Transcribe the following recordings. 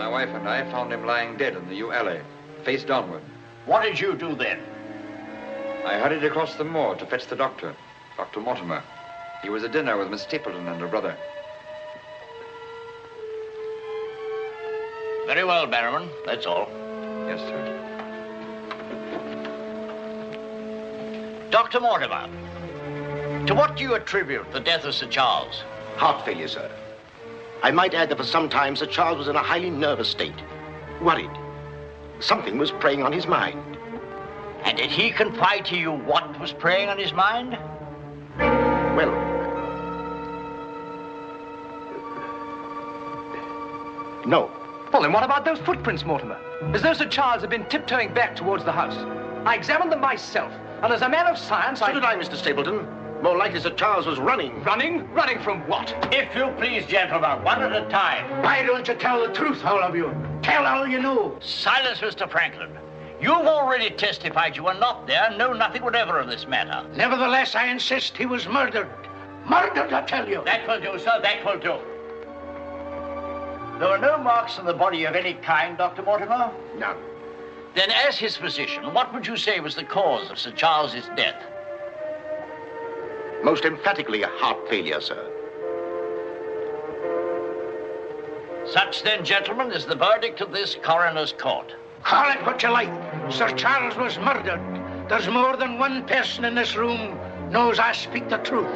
my wife and I found him lying dead in the yew alley, face downward. What did you do then? I hurried across the moor to fetch the doctor, Dr. Mortimer. He was at dinner with Miss Stapleton and her brother. Very well, Barrowman. That's all. Yes, sir. Dr. Mortimer, to what do you attribute the death of Sir Charles? Heart failure, sir. I might add that for some time Sir Charles was in a highly nervous state. Worried. Something was preying on his mind. And did he confide to you what was preying on his mind? Well, no. Well, then what about those footprints, Mortimer? As though Sir Charles had been tiptoeing back towards the house. I examined them myself, and as a man of science, So did I, Mr. Stapleton. More likely Sir Charles was running. Running? Running from what? If you please, gentlemen, one at a time. Why don't you tell the truth, all of you? Tell all you know. Silence, Mr. Franklin. You've already testified you were not there and know nothing whatever of this matter. Nevertheless, I insist he was murdered. Murdered, I tell you. That will do, sir, that will do. There were no marks on the body of any kind, Dr. Mortimer? None. Then, as his physician, what would you say was the cause of Sir Charles's death? Most emphatically a heart failure, sir. Such, then, gentlemen, is the verdict of this coroner's court. Call it what you like. Sir Charles was murdered. There's more than one person in this room knows I speak the truth.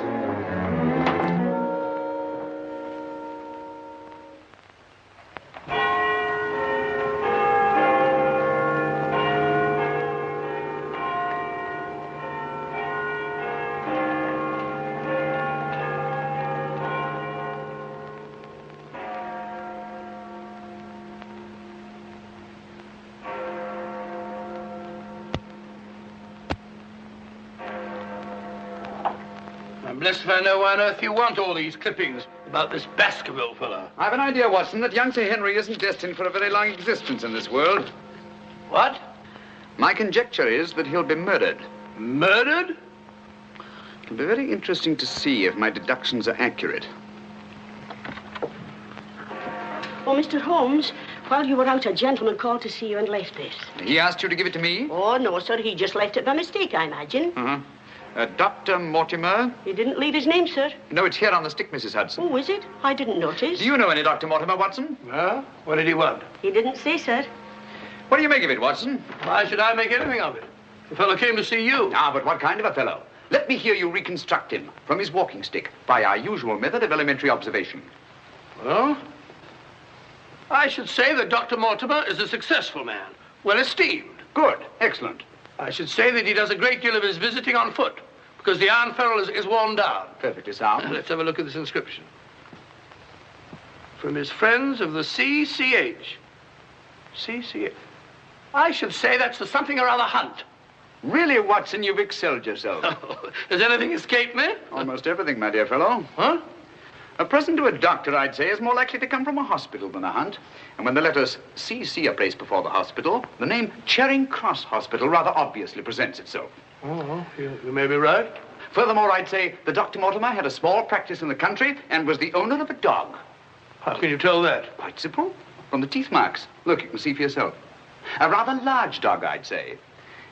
I'm blessed if I know why on earth you want all these clippings about this Baskerville fellow. I've an idea, Watson, that young Sir Henry isn't destined for a very long existence in this world. What? My conjecture is that he'll be murdered. Murdered? It'll be very interesting to see if my deductions are accurate. Oh, Mr. Holmes, while you were out, a gentleman called to see you and left this. He asked you to give it to me? Oh, no, sir. He just left it by mistake, I imagine. Uh-huh. Dr. Mortimer? He didn't leave his name, sir. No, it's here on the stick, Mrs. Hudson. Oh, is it? I didn't notice. Do you know any Dr. Mortimer, Watson? Well, what did he want? He didn't say, sir. What do you make of it, Watson? Why should I make anything of it? The fellow came to see you. Ah, but what kind of a fellow? Let me hear you reconstruct him from his walking stick by our usual method of elementary observation. Well, I should say that Dr. Mortimer is a successful man, well esteemed. Good. Excellent. I should say that he does a great deal of his visiting on foot, because the iron ferrule is worn down. Perfectly sound. Let's have a look at this inscription. From his friends of the CCH. CCH. I should say that's the something or other hunt. Really, Watson, you've excelled yourself. Has anything escaped me? Almost everything, my dear fellow. Huh? A present to a doctor, I'd say, is more likely to come from a hospital than a hunt. And when the letters CC are placed before the hospital, the name Charing Cross Hospital rather obviously presents itself. Oh, you may be right. Furthermore, I'd say that Dr. Mortimer had a small practice in the country and was the owner of a dog. How can you tell that? Quite simple. From the teeth marks. Look, you can see for yourself. A rather large dog, I'd say.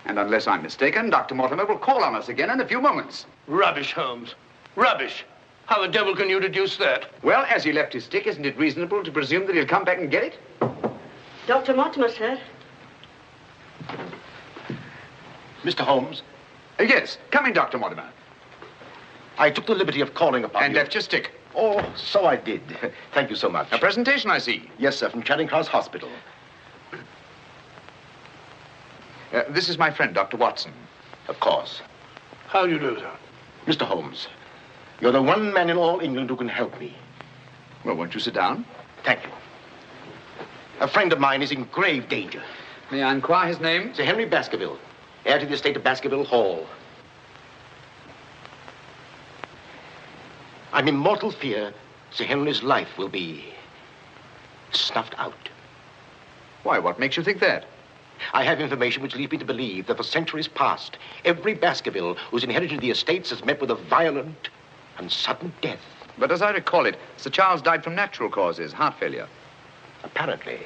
And unless I'm mistaken, Dr. Mortimer will call on us again in a few moments. Rubbish, Holmes. Rubbish. How the devil can you deduce that? Well, as he left his stick, isn't it reasonable to presume that he'll come back and get it? Dr. Mortimer, sir. Mr. Holmes, Yes. Come in, Dr. Mortimer. I took the liberty of calling upon And you. left your stick. Oh, so I did. Thank you so much. A presentation, I see. Yes, sir, from Charing Cross Hospital. This is my friend, Dr. Watson. Of course. How do you do, sir? Mr. Holmes, you're the one man in all England who can help me. Well, won't you sit down? Thank you. A friend of mine is in grave danger. May I inquire his name? Sir Henry Baskerville, heir to the estate of Baskerville Hall. I'm in mortal fear Sir Henry's life will be snuffed out. Why, what makes you think that? I have information which leads me to believe that for centuries past, every Baskerville who's inherited the estates has met with a violent and sudden death. But as I recall it, Sir Charles died from natural causes, heart failure. Apparently.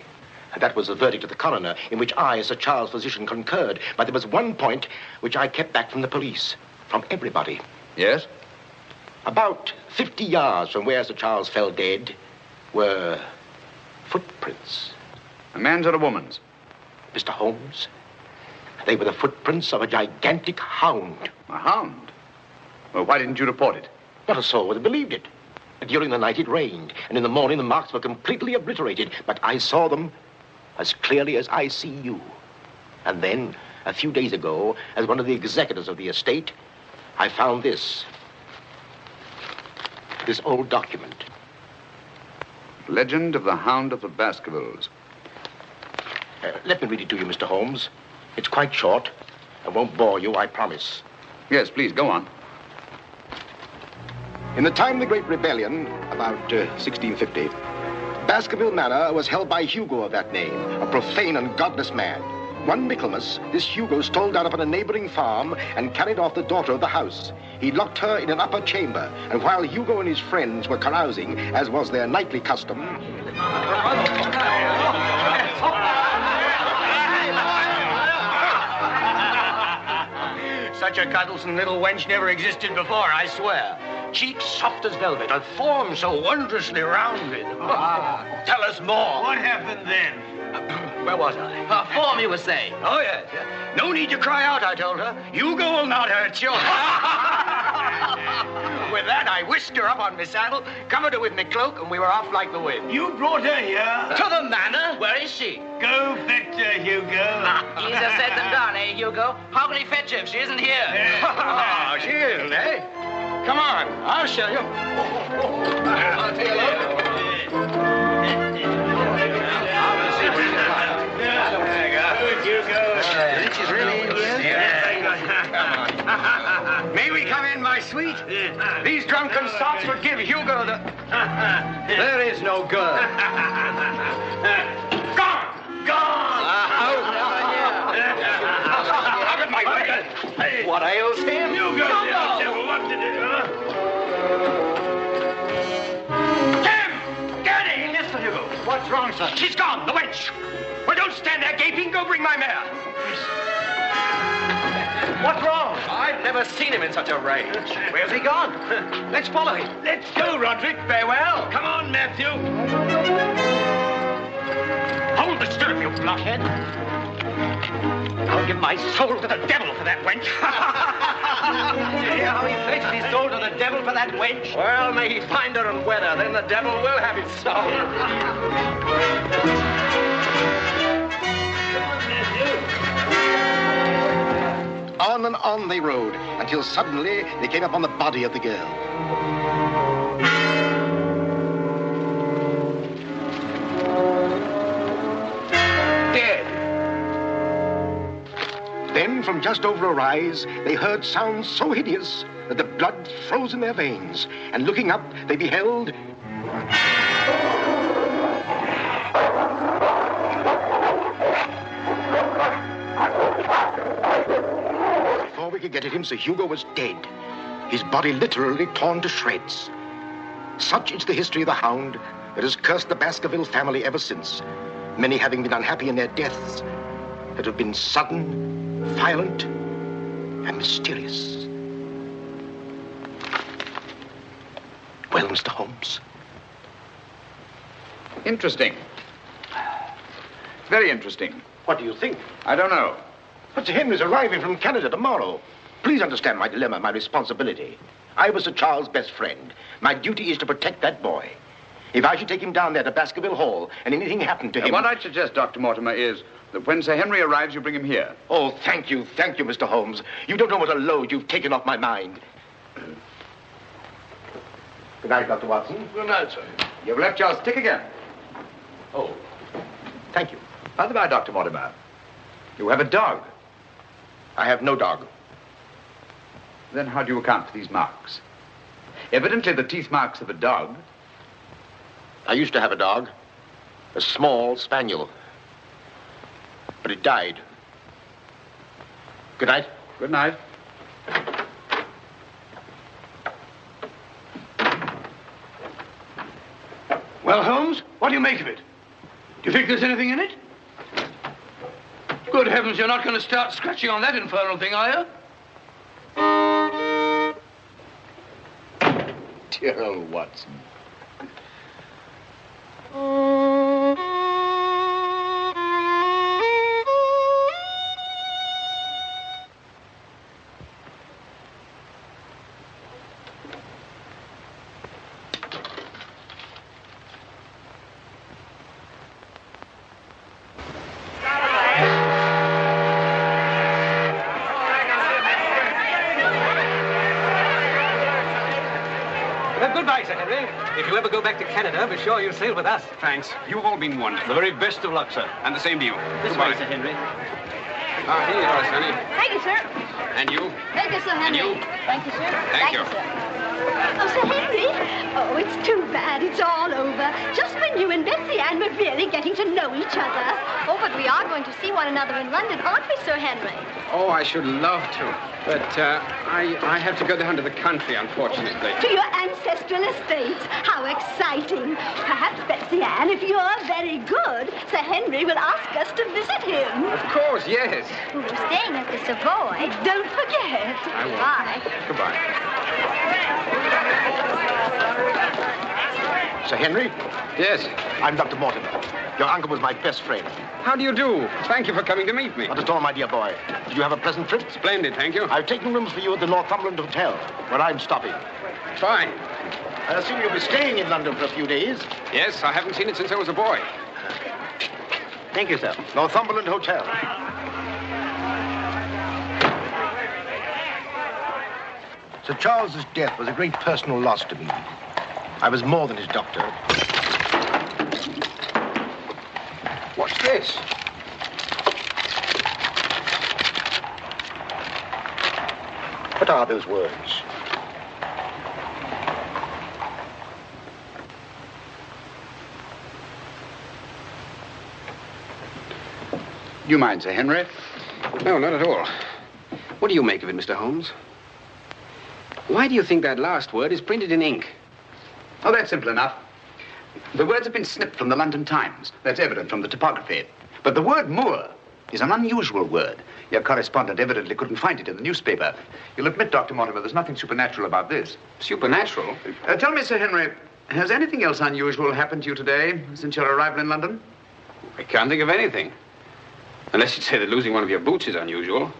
And that was the verdict of the coroner, in which I, as a child's physician, concurred. But there was one point which I kept back from the police, from everybody. Yes? About 50 yards from where Sir Charles fell dead were footprints. A man's or a woman's? Mr. Holmes, they were the footprints of a gigantic hound. A hound? Well, why didn't you report it? Not a soul would have believed it. During the night it rained, and in the morning the marks were completely obliterated. But I saw them as clearly as I see you. And then, a few days ago, as one of the executors of the estate, I found this old document. Legend of the Hound of the Baskervilles. Let me read it to you, Mr. Holmes. It's quite short and won't bore you, I promise. Yes, please, go on. In the time of the Great Rebellion, about 1650, Baskerville Manor was held by Hugo of that name, a profane and godless man. One Michaelmas, this Hugo stole down upon a neighboring farm and carried off the daughter of the house. He locked her in an upper chamber, and while Hugo and his friends were carousing, as was their nightly custom... Such a cuddlesome little wench never existed before, I swear. Cheeks soft as velvet, a form so wondrously rounded. Tell us more. What happened then? Where was I? Her form, you were saying. Oh, yes. No need to cry out, I told her. Hugo will not hurt you. With that, I whisked her up on my saddle, covered her with my cloak, and we were off like the wind. You brought her here? To the manor? Where is she? Go fetch her, Hugo. Easier said than done, eh, Hugo? How can he fetch her if she isn't here? Oh, she isn't, eh? Come on, I'll show you. I'll take a look. She's really in here? May we come in, my sweet? These drunken sots would give Hugo the... There is no girl. Gone! Gone! Out of my way! What ails him? Hugo, what did it... Tim! Get in! Mr. Hugo. What's wrong, sir? She's gone, the wench! Well, don't stand there gaping. Go bring my mare. What's wrong? I've never seen him in such a rage. Where's he gone? Let's follow him. Let's go, Roderick. Farewell. Come on, Matthew. Hold the stirrup, you blockhead. I'll give my soul to the devil for that wench. You hear how he fetched his soul to the devil for that wench? Well, may he find her and wed her. Then the devil will have his soul. On and on they rode, until suddenly they came upon the body of the girl. Dead. Then, from just over a rise, they heard sounds so hideous that the blood froze in their veins. And looking up, they beheld... Before we could get at him, Sir Hugo was dead. His body literally torn to shreds. Such is the history of the hound that has cursed the Baskerville family ever since, many having been unhappy in their deaths that have been sudden, violent, and mysterious. Well, Mr. Holmes? Interesting. Very interesting. What do you think? I don't know. But Sir Henry's arriving from Canada tomorrow. Please understand my dilemma, my responsibility. I was Sir Charles' best friend. My duty is to protect that boy. If I should take him down there to Baskerville Hall and anything happened to him... What I'd suggest, Dr. Mortimer, is that when Sir Henry arrives, you bring him here. Oh, thank you, Mr. Holmes. You don't know what a load you've taken off my mind. Good night, Dr. Watson. Good night, sir. You've left your stick again. Oh, thank you. By the by, Dr. Mortimer, you have a dog. I have no dog. Then how do you account for these marks? Evidently the teeth marks of a dog. I used to have a dog, a small spaniel, but it died. Good night. Good night. Well, Holmes, what do you make of it? You think there's anything in it? Good heavens, you're not going to start scratching on that infernal thing, are you? Dear old Watson. Goodbye, Sir Henry. If you ever go back to Canada, be sure you sail with us. Thanks. You've all been wonderful. The very best of luck, sir. And the same to you. This Goodbye. way, Sir Henry. Ah, here you are, Sonny. Thank you, sir. And you? Thank you, Sir Henry. And you? Thank you, sir. Thank you. sir. Oh, Sir Henry. Oh, it's too bad. It's all over. Just when you and Betsy Ann were really getting to know each other. Oh, but we are going to see one another in London, aren't we, Sir Henry? Oh, I should love to. But I have to go down to the country, unfortunately. To your ancestral estates. How exciting. Perhaps, Betsy Ann, if you're very good, Sir Henry will ask us to visit him. Of course, yes. We're staying at the Savoy. Don't forget. I won't. Bye. Goodbye. Sir Henry, Yes. I'm Dr. Mortimer. Your uncle was my best friend. How do you do? Thank you for coming to meet me. Not at all, my dear boy. Did you have a pleasant trip? Splendid, thank you. I've taken rooms for you at the Northumberland Hotel, where I'm stopping. Fine. I assume you'll be staying in London for a few days. Yes, I haven't seen it since I was a boy. Thank you, sir. Northumberland Hotel. Sir Charles's death was a great personal loss to me. I was more than his doctor. What's this? What are those words? Do you mind, Sir Henry? No, not at all. What do you make of it, Mr. Holmes? Why do you think that last word is printed in ink? Oh, that's simple enough. The words have been snipped from the London Times. That's evident from the typography. But the word moor is an unusual word. Your correspondent evidently couldn't find it in the newspaper. You'll admit, Dr. Mortimer, there's nothing supernatural about this. Supernatural? Tell me, Sir Henry, has anything else unusual happened to you today since your arrival in London? I can't think of anything. Unless you'd say that losing one of your boots is unusual.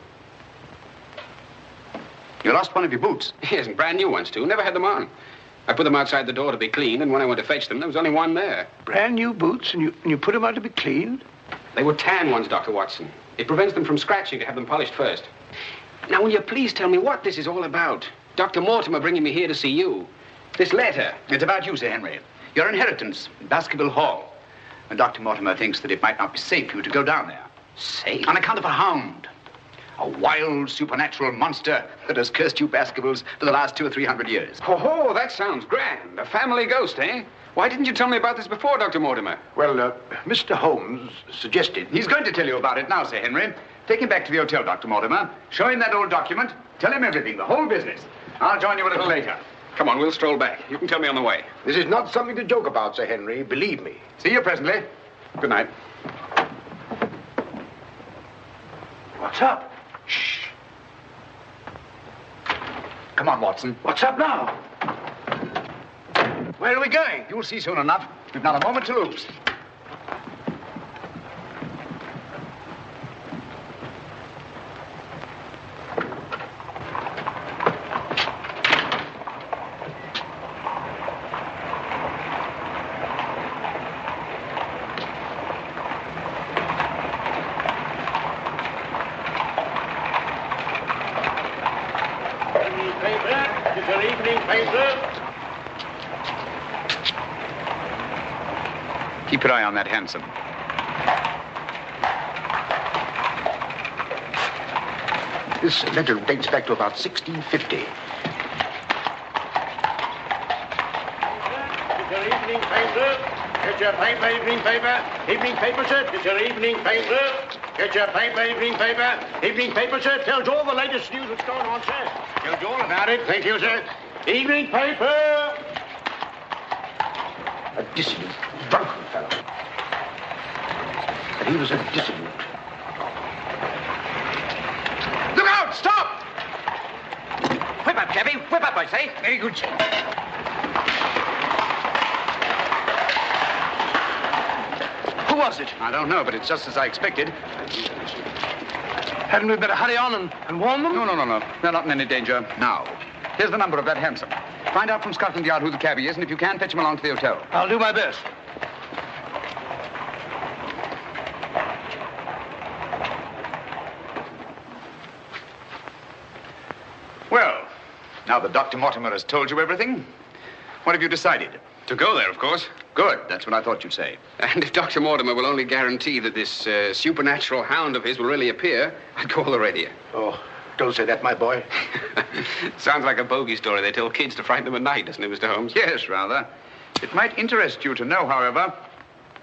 You lost one of your boots? Yes, and brand new ones, too. Never had them on. I put them outside the door to be cleaned, and when I went to fetch them, there was only one there. Brand new boots, and you put them out to be cleaned? They were tan ones, Dr. Watson. It prevents them from scratching to have them polished first. Now, will you please tell me what this is all about? Dr. Mortimer bringing me here to see you. This letter. It's about you, Sir Henry. Your inheritance in Baskerville Hall. And Dr. Mortimer thinks that it might not be safe for you to go down there. Safe? On account of a hound. A wild, supernatural monster that has cursed you Baskervilles for the last 200 or 300 years. Oh, that sounds grand. A family ghost, eh? Why didn't you tell me about this before, Dr. Mortimer? Well, Mr. Holmes suggested... He's going to tell you about it now, Sir Henry. Take him back to the hotel, Dr. Mortimer. Show him that old document. Tell him everything, the whole business. I'll join you a little later. Come on, we'll stroll back. You can tell me on the way. This is not something to joke about, Sir Henry. Believe me. See you presently. Good night. What's up? Shh. Come on, Watson. What's up now? Where are we going? You'll see soon enough. We've not a moment to lose. Keep your eye on that hansom. This letter dates back to about 1650. Your evening paper. Get your paper, evening paper. Evening paper, sir. Get your evening paper. Get your paper, evening paper. Evening paper, sir. Tells all the latest news that's going on, sir. Tells you all about it. Thank you, sir. Evening paper. A dissident, drunken fellow. he was a dissolute. Look out! Stop! Whip up, cabby. Whip up, I say. Very good, sir. Who was it? I don't know, but it's just as I expected. Hadn't we better hurry on and warn them? No. They're not in any danger now. Here's the number of that hansom. Find out from Scotland Yard who the cabby is, and if you can, fetch him along to the hotel. I'll do my best. Well, now that Dr. Mortimer has told you everything, what have you decided? To go there, of course. Good. That's what I thought you'd say. And if Dr. Mortimer will only guarantee that this supernatural hound of his will really appear, I'd call already. Oh, don't say that, my boy. Sounds like a bogey story they tell kids to frighten them at night, doesn't it, Mr. Holmes? Yes, rather. It might interest you to know, however,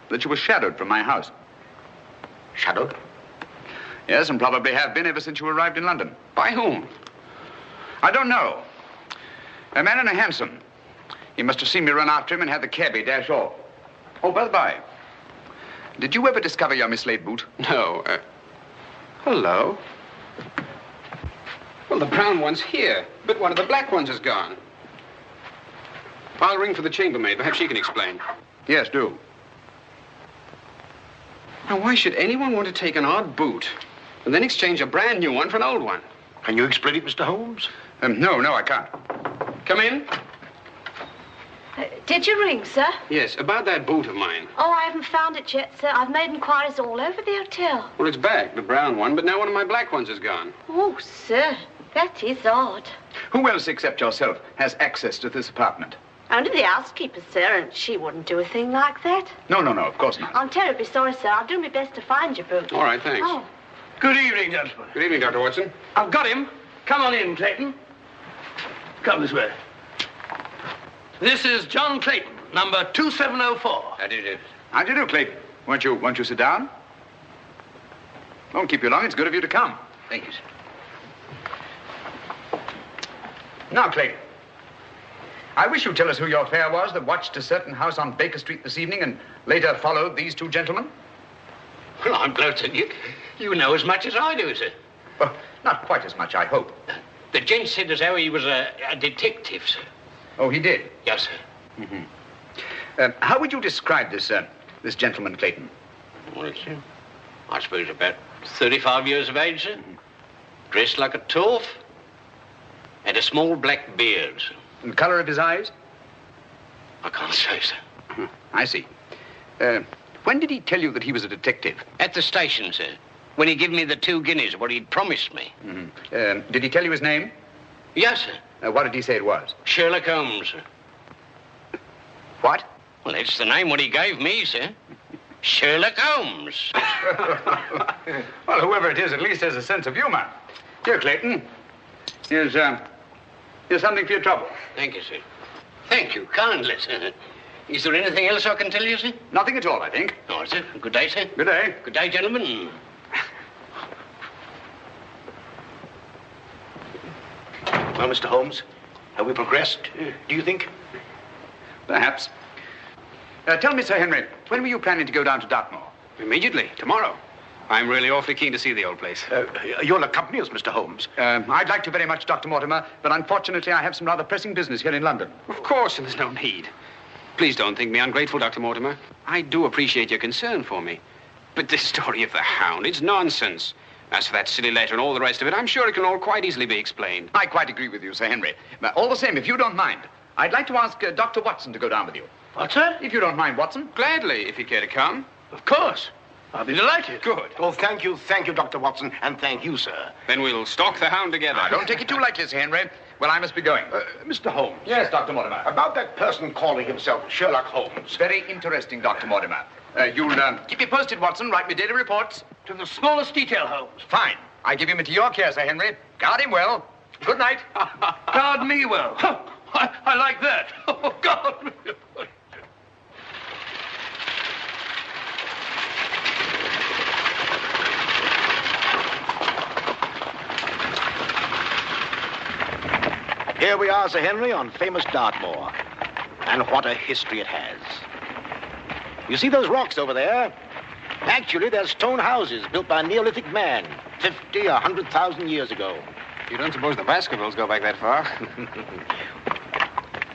that you were shadowed from my house. Shadowed? Yes, and probably have been ever since you arrived in London. By whom? I don't know. A man in a hansom. He must have seen me run after him and had the cabby dash off. Oh, by the by, did you ever discover your mislaid boot? No. Hello. Well, the brown one's here, but one of the black ones is gone. I'll ring for the chambermaid. Perhaps she can explain. Yes, do. Now, why should anyone want to take an odd boot and then exchange a brand new one for an old one? Can you explain it, Mr. Holmes? No, I can't. Come in. Did you ring, sir? Yes, about that boot of mine. Oh, I haven't found it yet, sir. I've made inquiries all over the hotel. Well, it's back, the brown one, but now one of my black ones is gone. Oh, sir, that is odd. Who else except yourself has access to this apartment? Only the housekeeper, sir, and she wouldn't do a thing like that. No, of course not. I'm terribly sorry, sir. I'll do my best to find your boot. All right, thanks. Oh. Good evening, gentlemen. Good evening, Dr. Watson. I've got him. Come on in, Clayton. Come this way. This is John Clayton, number 2704. How do you do? How do you do, Clayton? Won't you sit down? Won't keep you long. It's good of you to come. Thank you, sir. Now, Clayton, I wish you'd tell us who your fare was that watched a certain house on Baker Street this evening and later followed these two gentlemen. Well, I'm glad to you know as much as I do, sir. Well, not quite as much, I hope. The gent said as how he was a detective, sir. Oh, he did? Yes, sir. Mm-hmm. How would you describe this gentleman, Clayton? Well, it's, I suppose about 35 years of age, sir. Dressed like a toff. Had a small black beard, sir. And the color of his eyes? I can't say, sir. I see. When did he tell you that he was a detective? At the station, sir. When he gave me the 2 guineas, what he'd promised me. Mm-hmm. Did he tell you his name? Yes, sir. What did he say it was? Sherlock Holmes, sir. What? Well, that's the name what he gave me, sir. Sherlock Holmes. Well, whoever it is at least has a sense of humor. Here, Clayton. Here's something for your trouble. Thank you, sir. Thank you kindly, sir. Is there anything else I can tell you, sir? Nothing at all, I think. Oh, sir. Good day, sir. Good day. Good day, gentlemen. Well, Mr. Holmes, have we progressed, do you think? Perhaps. Tell me, Sir Henry, when were you planning to go down to Dartmoor? Immediately, tomorrow. I'm really awfully keen to see the old place. You'll accompany us, Mr. Holmes. I'd like to very much, Dr. Mortimer, but unfortunately I have some rather pressing business here in London. Of course, and there's no need. Please don't think me ungrateful, Dr. Mortimer. I do appreciate your concern for me. But this story of the hound, it's nonsense. As for that silly letter and all the rest of it, I'm sure it can all quite easily be explained. I quite agree with you, Sir Henry. But all the same, if you don't mind, I'd like to ask Dr. Watson to go down with you. What, sir? If you don't mind, Watson. Gladly, if you'd care to come. Of course. I'll be delighted. Good. Oh, thank you, Dr. Watson, and thank you, sir. Then we'll stalk the hound together. Now, don't take it too lightly, Sir Henry. Well, I must be going. Mr. Holmes. Yes, Dr. Mortimer. About that person calling himself Sherlock Holmes. Very interesting, Dr. Mortimer. You'll keep me posted, Watson. Write me daily reports. To the smallest detail, Holmes. Fine. I give him into your care, Sir Henry. Guard him well. Good night. Guard me well. I like that. Oh, guard me. Here we are, Sir Henry, on famous Dartmoor. And what a history it has. You see those rocks over there? Actually, they're stone houses built by a Neolithic man 50 or 100,000 years ago. You don't suppose the Baskervilles go back that far?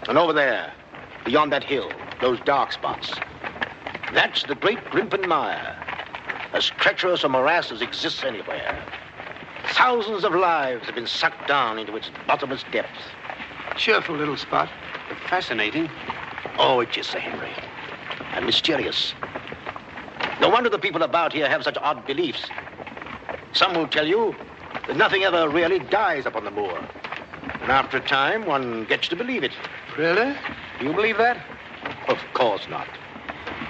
And over there, beyond that hill, those dark spots, that's the great Grimpen Mire, as treacherous a morass as exists anywhere. Thousands of lives have been sucked down into its bottomless depths. Cheerful little spot. Fascinating. Oh, it is, Sir Henry. And mysterious. No wonder the people about here have such odd beliefs. Some will tell you that nothing ever really dies upon the moor. And after a time, one gets to believe it. Really? Do you believe that? Of course not.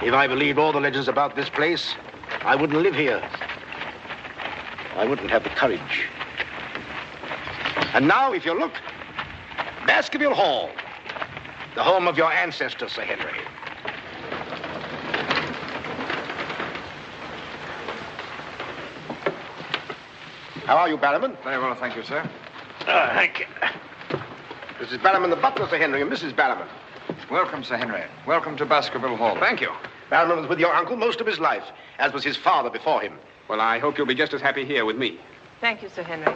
If I believed all the legends about this place, I wouldn't live here. I wouldn't have the courage. And now, if you look, Baskerville Hall, the home of your ancestors, Sir Henry. How are you, Barrowman? Very well, thank you, sir. Thank you. This is Barrowman the butler, Sir Henry, and Mrs. Barrowman. Welcome, Sir Henry. Welcome to Baskerville Hall. Thank you. Barrowman was with your uncle most of his life, as was his father before him. Well, I hope you'll be just as happy here with me. Thank you, Sir Henry.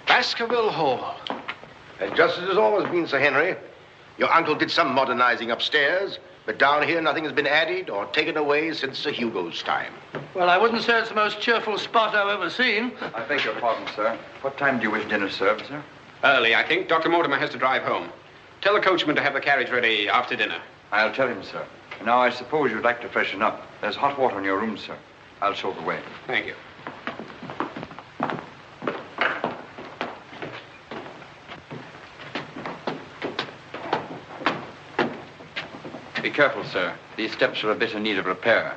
Baskerville Hall. And just as it's always been, Sir Henry, your uncle did some modernizing upstairs, but down here nothing has been added or taken away since Sir Hugo's time. Well, I wouldn't say it's the most cheerful spot I've ever seen. I beg your pardon, sir. What time do you wish dinner served, sir? Early, I think. Dr. Mortimer has to drive home. Tell the coachman to have the carriage ready after dinner. I'll tell him, sir. Now, I suppose you'd like to freshen up. There's hot water in your room, sir. I'll show the way. Thank you. Be careful, sir. These steps are a bit in need of repair.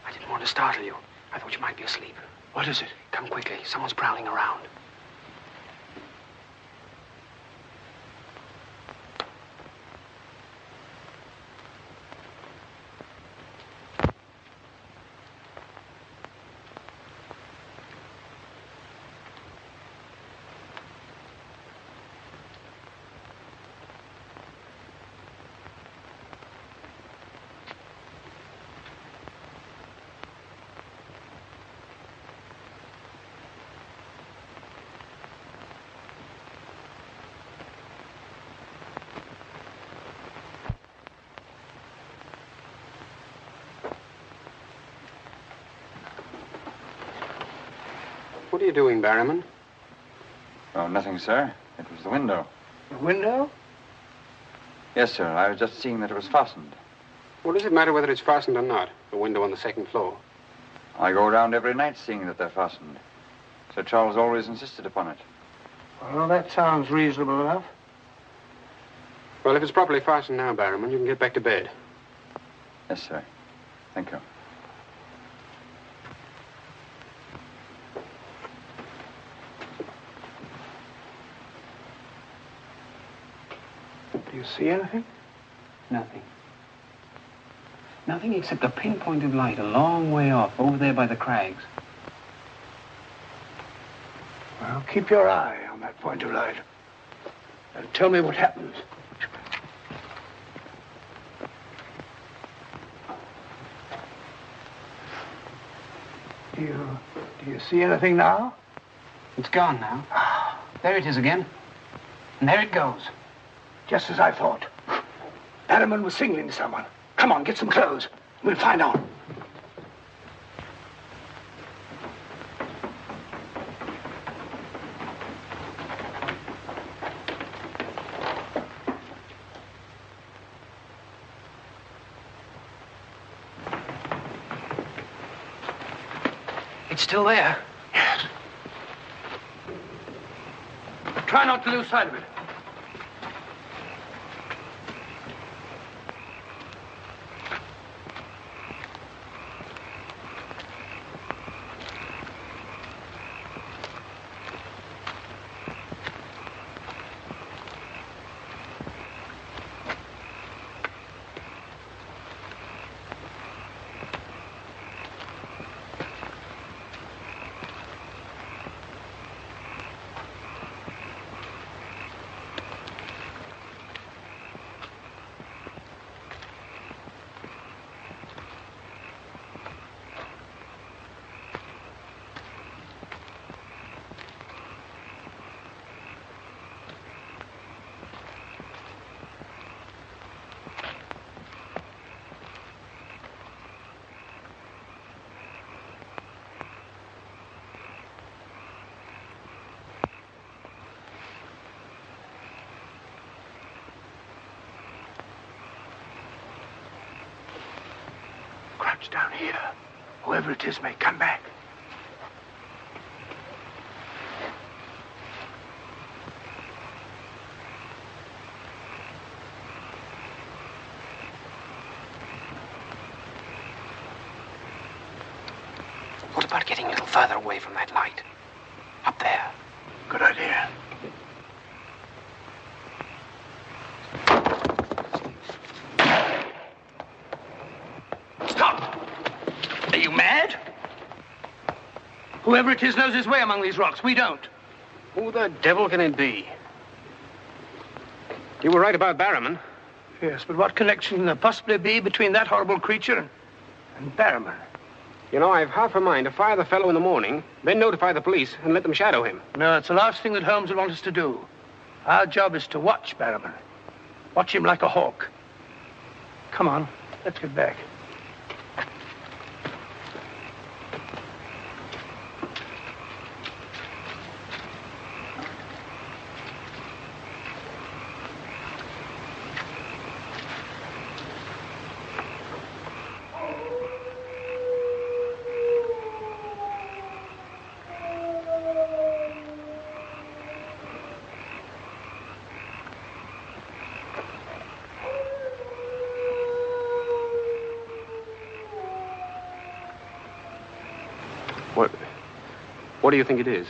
I didn't want to startle you. I thought you might be asleep. What is it? Come quickly. Someone's prowling around. What are you doing, Barrowman? Oh, nothing, sir. It was the window. The window? Yes, sir. I was just seeing that it was fastened. What does it matter whether it's fastened or not? The window on the second floor. I go around every night seeing that they're fastened. Sir Charles always insisted upon it. Well, that sounds reasonable enough. Well, if it's properly fastened now, Barrowman, you can get back to bed. Yes, sir. Thank you. Do you see anything? Nothing. Nothing except a pinpoint of light a long way off, over there by the crags. Well, keep your eye on that point of light. And tell me what happens. Do you see anything now? It's gone now. There it is again. And there it goes. Just as I thought. Barrowman was signaling to someone. Come on, get some clothes. We'll find out. It's still there. Yes. Try not to lose sight of it. Crouch down here. Whoever it is may come back. What about getting a little further away from that light? Up there. Good idea. Are you mad? Whoever it is knows his way among these rocks. We don't. Who the devil can it be? You were right about Barrowman. Yes, but what connection can there possibly be between that horrible creature and Barrowman? You know, I've half a mind to fire the fellow in the morning, then notify the police and let them shadow him. No, it's the last thing that Holmes would want us to do. Our job is to watch Barrowman. Watch him like a hawk. Come on, let's get back. What do you think it is?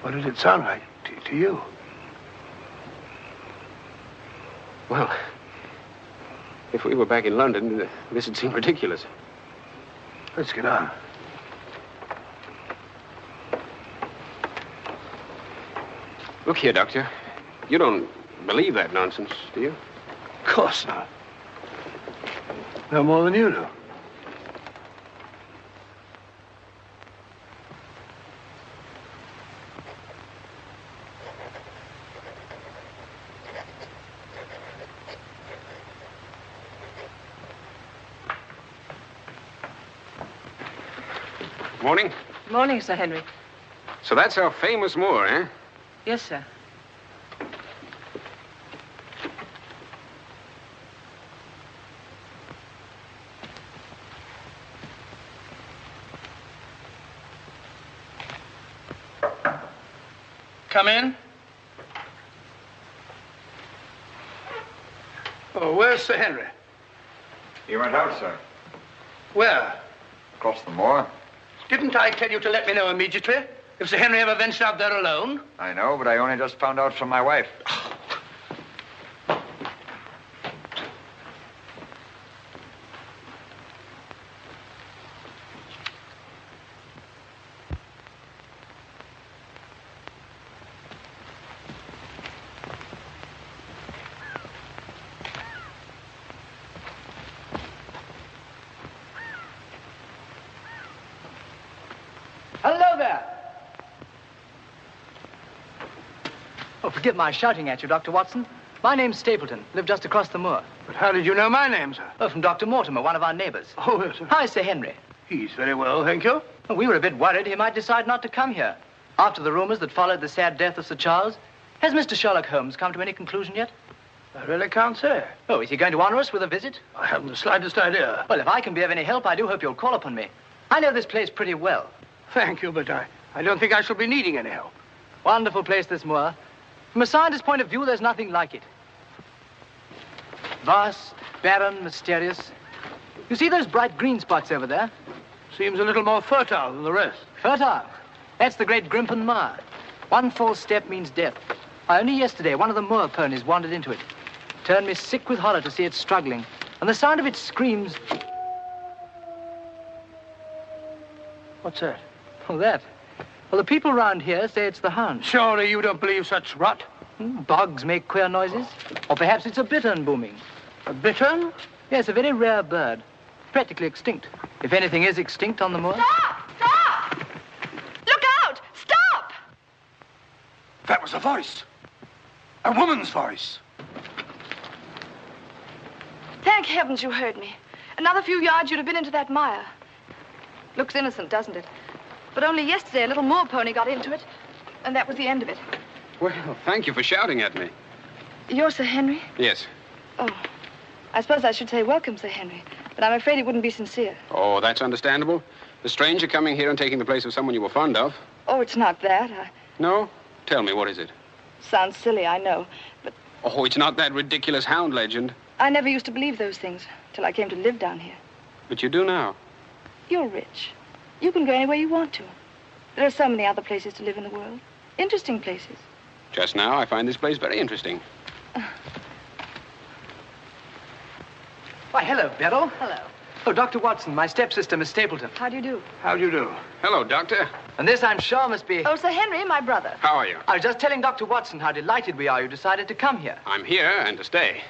What did it sound like to you? Well, if we were back in London, this would seem ridiculous. Let's get on. Look here, Doctor. You don't believe that nonsense, do you? Of course not. No more than you do. Morning. Morning, Sir Henry. So that's our famous Moor, eh? Yes, sir. Come in. Oh, where's Sir Henry? He went out, sir. Where? Across the moor. Didn't I tell you to let me know immediately if Sir Henry ever ventured out there alone? I know, but I only just found out from my wife. Hello there. forgive my shouting at you, Dr. Watson. My name's Stapleton. Live just across the moor. But how did you know my name, sir? Oh, from Dr. Mortimer, one of our neighbors. Oh, yes, sir. Hi, Sir Henry. He's very well, thank you. We were a bit worried he might decide not to come here. After the rumors that followed the sad death of Sir Charles, has Mr. Sherlock Holmes come to any conclusion yet? I really can't say. Oh, is he going to honor us with a visit? I haven't the slightest idea. Well, if I can be of any help, I do hope you'll call upon me. I know this place pretty well. Thank you, but I don't think I shall be needing any help. Wonderful place, this moor. From a scientist's point of view, there's nothing like it. Vast, barren, mysterious. You see those bright green spots over there? Seems a little more fertile than the rest. Fertile? That's the great Grimpen Mire. One false step means death. Only yesterday, one of the moor ponies wandered into it. Turned me sick with horror to see it struggling. And the sound of its screams... What's that? Oh, that? Well, the people round here say it's the hound. Surely you don't believe such rot? Bogs make queer noises. Or perhaps it's a bittern booming. A bittern? Yes, a very rare bird. Practically extinct. If anything is extinct on the moor. Stop! Stop! Look out! Stop! That was a voice. A woman's voice. Thank heavens you heard me. Another few yards, you'd have been into that mire. Looks innocent, doesn't it? But only yesterday, a little moor pony got into it, and that was the end of it. Well, thank you for shouting at me. You're Sir Henry? Yes. Oh, I suppose I should say welcome, Sir Henry. But I'm afraid it wouldn't be sincere. Oh, that's understandable. A stranger coming here and taking the place of someone you were fond of. Oh, it's not that. No? Tell me, what is it? Sounds silly, I know. But Oh, it's not that ridiculous hound legend. I never used to believe those things till I came to live down here. But you do now. You're rich. You can go anywhere you want to. There are so many other places to live in the world. Interesting places. Just now, I find this place very interesting. Why, hello, Beryl. Hello. Oh, Dr. Watson, my stepsister, Miss Stapleton. How do you do? How do you do? Hello, Doctor. And this, I'm sure, must be... Oh, Sir Henry, my brother. How are you? I was just telling Dr. Watson how delighted we are you decided to come here. I'm here and to stay.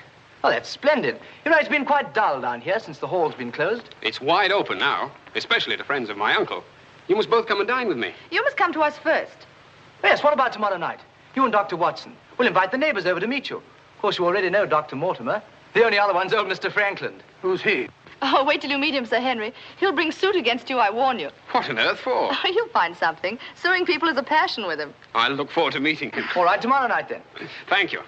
Oh, that's splendid. You know, it's been quite dull down here since the hall's been closed. It's wide open now, especially to friends of my uncle. You must both come and dine with me. You must come to us first. Yes, what about tomorrow night? You and Dr. Watson. We'll invite the neighbors over to meet you. Of course, you already know Dr. Mortimer. The only other one's old Mr. Franklin. Who's he? Oh, wait till you meet him, Sir Henry. He'll bring suit against you, I warn you. What on earth for? Oh, you'll find something. Suing people is a passion with him. I'll look forward to meeting him. All right, tomorrow night, then. Thank you.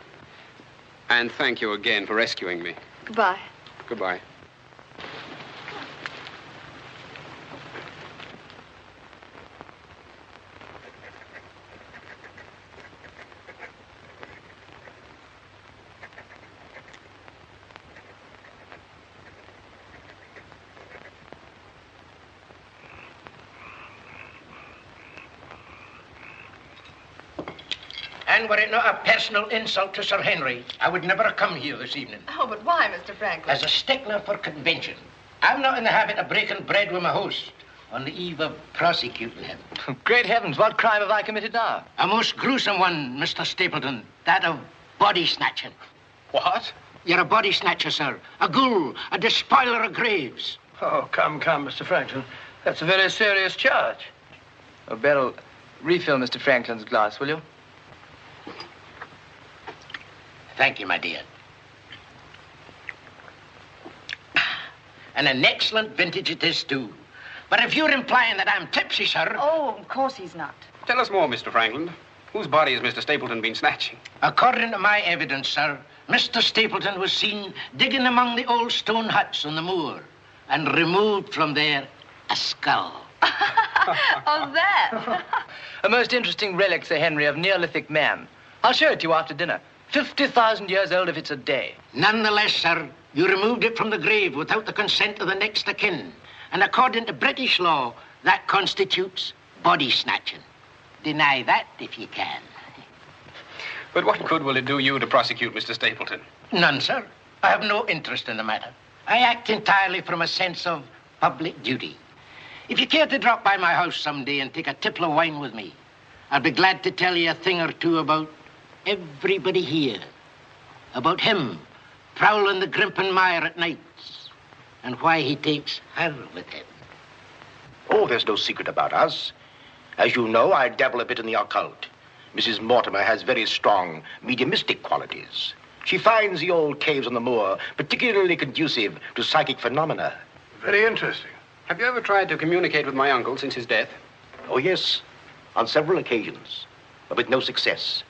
And thank you again for rescuing me. Goodbye. Goodbye. And were it not a personal insult to Sir Henry, I would never have come here this evening. Oh, but why, Mr. Franklin? As a stickler for convention, I'm not in the habit of breaking bread with my host on the eve of prosecuting him. Great heavens, what crime have I committed now? A most gruesome one, Mr. Stapleton. That of body snatching. What? You're a body snatcher, sir. A ghoul, a despoiler of graves. Oh, come, Mr. Franklin. That's a very serious charge. Oh, Beryl, refill Mr. Franklin's glass, will you? Thank you, my dear. And an excellent vintage it is, too. But if you're implying that I'm tipsy, sir... Oh, of course he's not. Tell us more, Mr. Franklin. Whose body has Mr. Stapleton been snatching? According to my evidence, sir, Mr. Stapleton was seen digging among the old stone huts on the moor and removed from there a skull. Oh, that. A most interesting relic, Sir Henry, of Neolithic man. I'll show it to you after dinner. 50,000 years old if it's a day. Nonetheless, sir, you removed it from the grave without the consent of the next of kin. And according to British law, that constitutes body snatching. Deny that if you can. But what good will it do you to prosecute Mr. Stapleton? None, sir. I have no interest in the matter. I act entirely from a sense of public duty. If you care to drop by my house someday and take a tipple of wine with me, I'll be glad to tell you a thing or two about everybody here. About him prowling the Grimpen Mire at nights and why he takes her with him. Oh, there's no secret about us. As you know, I dabble a bit in the occult. Mrs. Mortimer has very strong mediumistic qualities. She finds the old caves on the moor particularly conducive to psychic phenomena. Very interesting. Have you ever tried to communicate with my uncle since his death? Oh, yes, on several occasions, but with no success.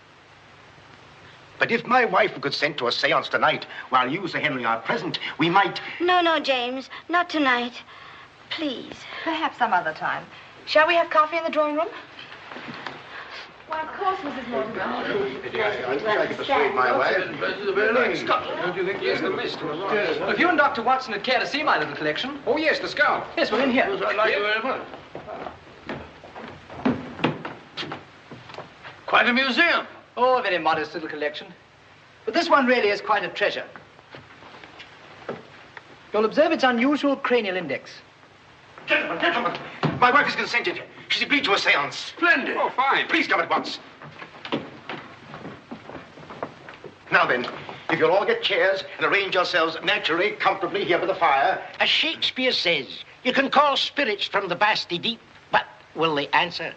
But if my wife would consent to a seance tonight, while you, Sir Henry, are present, we might... No, James, not tonight. Please. Perhaps some other time. Shall we have coffee in the drawing room? Why, of course, Mrs. Mortimer. I can persuade my wife. Don't you think he is the best? If you and Dr. Watson would care to see my little collection. Oh, yes, the skull. Yes, we're in here. I'd like you very much. Quite a museum. Oh, a very modest little collection. But this one really is quite a treasure. You'll observe its unusual cranial index. Gentlemen, my wife has consented. She's agreed to a seance. Splendid. Oh, fine. Please come at once. Now then, if you'll all get chairs and arrange yourselves naturally, comfortably here by the fire. As Shakespeare says, you can call spirits from the vasty deep, but will they answer?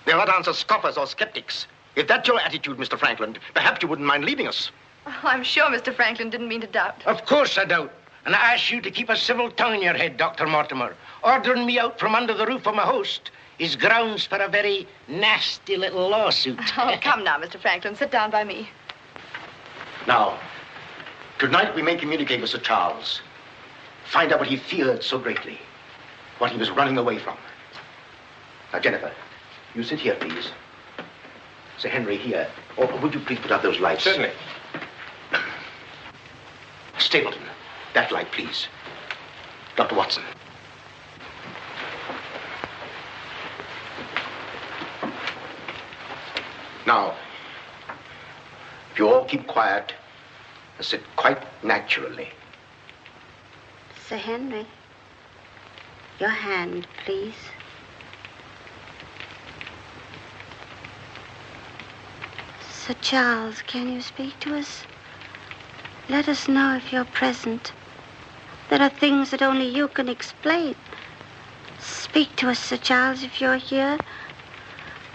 They'll not answer scoffers or skeptics. If that's your attitude, Mr. Franklin, perhaps you wouldn't mind leaving us. Oh, I'm sure Mr. Franklin didn't mean to doubt. Of course I don't. And I ask you to keep a civil tongue in your head, Dr. Mortimer. Ordering me out from under the roof of my host is grounds for a very nasty little lawsuit. Oh, come now, Mr. Franklin. Sit down by me. Now, tonight we may communicate with Sir Charles. Find out what he feared so greatly. What he was running away from. Now, Jennifer, you sit here, please. Sir Henry, here. Or would you please put out those lights? Certainly. Stapleton, that light, please. Dr. Watson. Now, if you all keep quiet and sit quite naturally. Sir Henry, your hand, please. Sir Charles, can you speak to us? Let us know if you're present. There are things that only you can explain. Speak to us, Sir Charles, if you're here.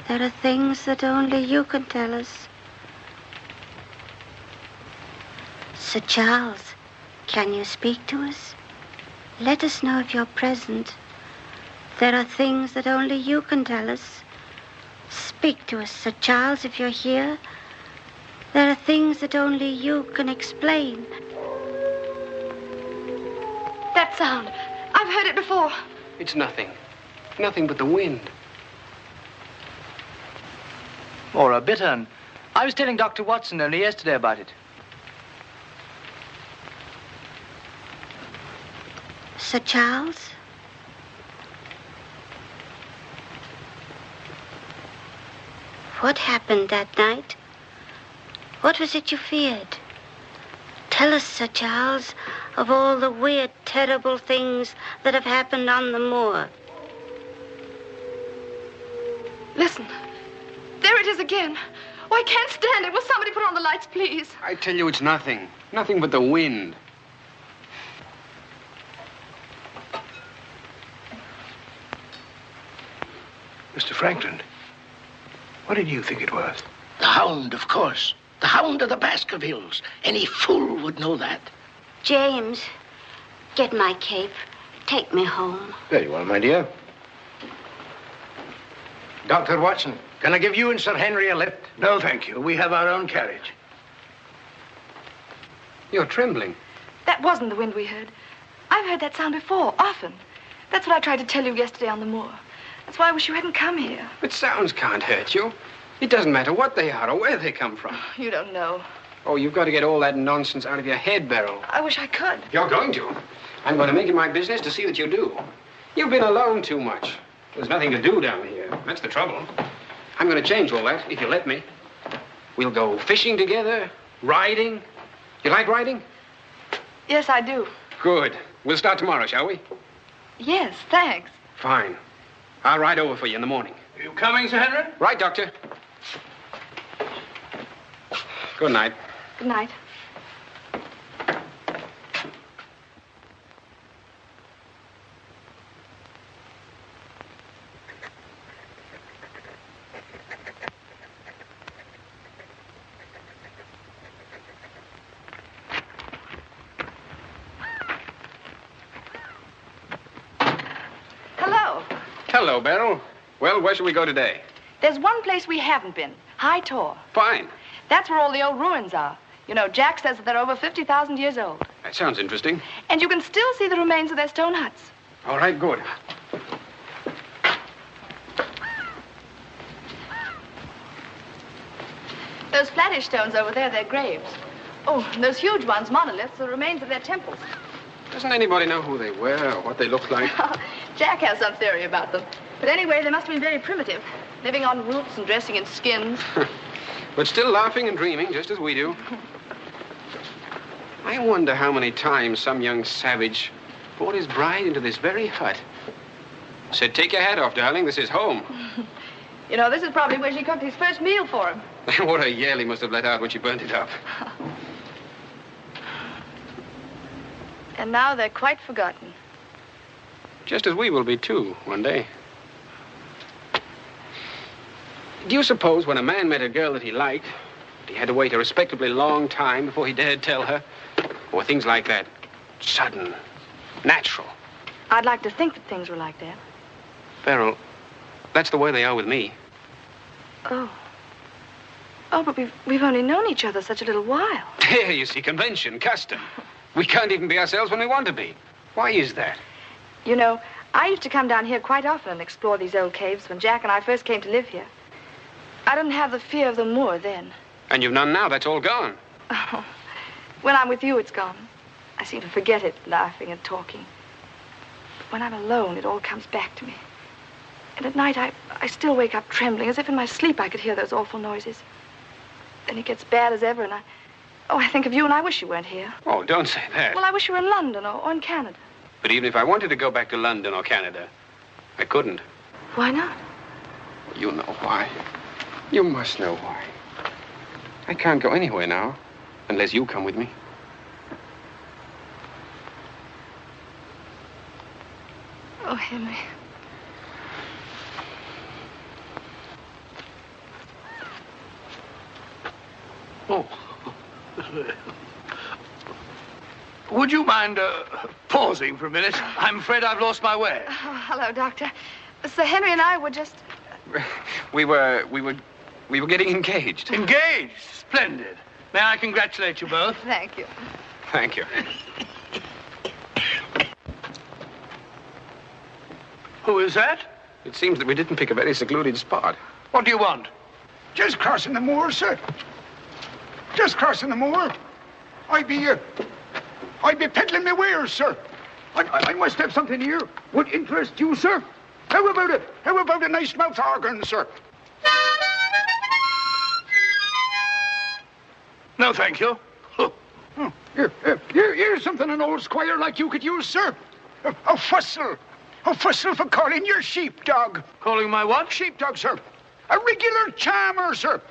There are things that only you can tell us. Sir Charles, can you speak to us? Let us know if you're present. There are things that only you can tell us. Speak to us, Sir Charles, if you're here. There are things that only you can explain. That sound. I've heard it before. It's nothing. Nothing but the wind. Or a bittern. I was telling Dr. Watson only yesterday about it. Sir Charles? What happened that night? What was it you feared? Tell us, Sir Charles, of all the weird, terrible things that have happened on the moor. Listen. There it is again. Oh, I can't stand it. Will somebody put on the lights, please? I tell you, it's nothing. Nothing but the wind. Mr. Franklin, what did you think it was? The hound, of course. The hound of the Baskervilles. Any fool would know that. James, get my cape. Take me home. Very well, my dear. Dr. Watson, can I give you and Sir Henry a lift? No, thank you. We have our own carriage. You're trembling. That wasn't the wind we heard. I've heard that sound before, often. That's what I tried to tell you yesterday on the moor. That's why I wish you hadn't come here. But sounds can't hurt you. It doesn't matter what they are or where they come from. You don't know. Oh, you've got to get all that nonsense out of your head, Beryl. I wish I could. You're going to. I'm going to make it my business to see that you do. You've been alone too much. There's nothing to do down here. That's the trouble. I'm going to change all that, if you let me. We'll go fishing together, riding. You like riding? Yes, I do. Good. We'll start tomorrow, shall we? Yes, thanks. Fine. I'll ride over for you in the morning. Are you coming, Sir Henry? Right, Doctor. Good night. Good night. Hello, Beryl. Well, where shall we go today? There's one place we haven't been, High Tor. Fine. That's where all the old ruins are. You know, Jack says that they're over 50,000 years old. That sounds interesting. And you can still see the remains of their stone huts. All right, good. Those flattish stones over there, they're graves. Oh, and those huge ones, monoliths, are the remains of their temples. Doesn't anybody know who they were or what they looked like? Jack has some theory about them. But anyway, they must have been very primitive, living on roots and dressing in skins. But still laughing and dreaming, just as we do. I wonder how many times some young savage brought his bride into this very hut. Said, take your hat off, darling, this is home. You know, this is probably where she cooked his first meal for him. What a yell he must have let out when she burnt it up. And now they're quite forgotten. Just as we will be, too, one day. Do you suppose when a man met a girl that he liked, he had to wait a respectably long time before he dared tell her? Or things like that? Sudden, natural. I'd like to think that things were like that. Beryl, that's the way they are with me. Oh. Oh, but we've only known each other such a little while. There, you see, convention, custom. We can't even be ourselves when we want to be. Why is that? You know, I used to come down here quite often and explore these old caves when Jack and I first came to live here. I didn't have the fear of the moor then. And you've none now. That's all gone. Oh, when I'm with you, it's gone. I seem to forget it, laughing and talking. But when I'm alone, it all comes back to me. And at night, I still wake up trembling, as if in my sleep I could hear those awful noises. Then it gets bad as ever, and I think of you, and I wish you weren't here. Oh, don't say that. Well, I wish you were in London or in Canada. But even if I wanted to go back to London or Canada, I couldn't. Why not? You know why. You must know why. I can't go anywhere now, unless you come with me. Oh, Henry. Oh. Would you mind pausing for a minute? I'm afraid I've lost my way. Oh, hello, Doctor. Sir Henry and I were just... We were getting engaged. Engaged? Splendid. May I congratulate you both? Thank you. Thank you. Who is that? It seems that we didn't pick a very secluded spot. What do you want? Just crossing the moor, sir. Just crossing the moor. I be peddling my wares, sir. I must have something here. Would interest you, sir? How about it? How about a nice mouth organ, sir? No, thank you. Here's something an old squire like you could use, sir. A fussel. A fussel for calling your sheepdog. Calling my what? Sheepdog, sir. A regular charmer, sir.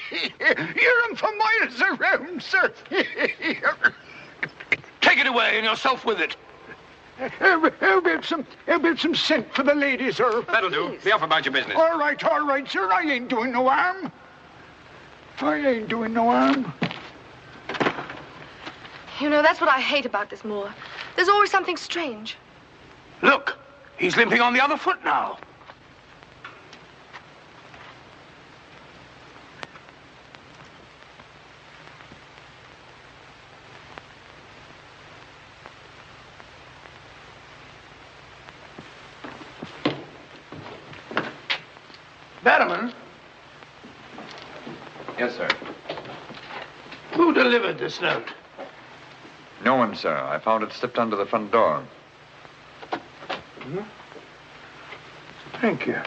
Hear him for miles around, sir. Take it away and yourself with it. How about some scent for the lady, sir? That'll do. Be off about your business. All right, sir. I ain't doing no harm. You know, that's what I hate about this moor. There's always something strange. Look, he's limping on the other foot now. Barrowman? Yes, sir. Who delivered this note? No one, sir. I found it slipped under the front door. Hmm? Thank you.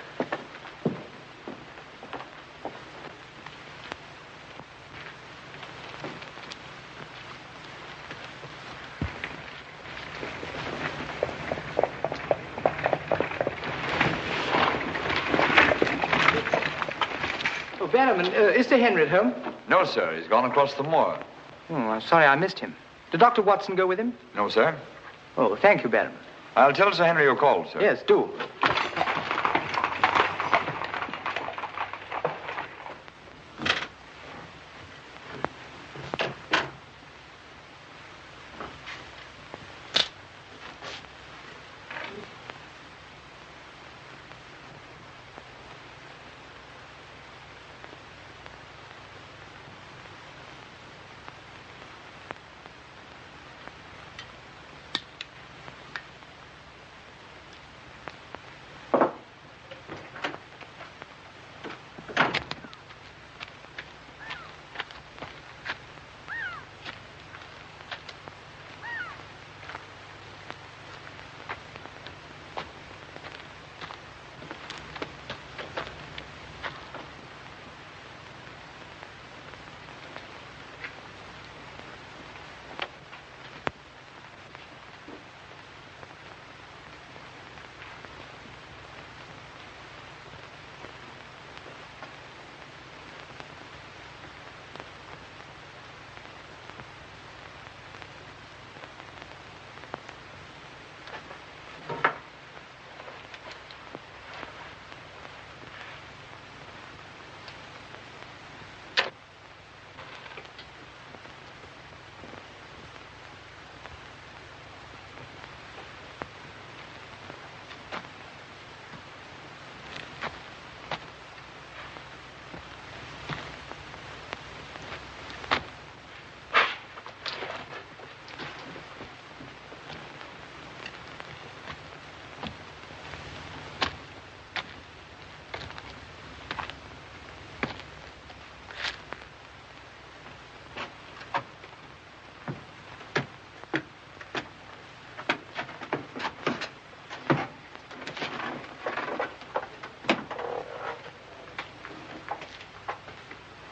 Barrowman, is Sir Henry at home? No, sir. He's gone across the moor. Oh, I'm sorry I missed him. Did Dr. Watson go with him? No, sir. Oh, thank you, Barrowman. I'll tell Sir Henry you called, sir. Yes, do.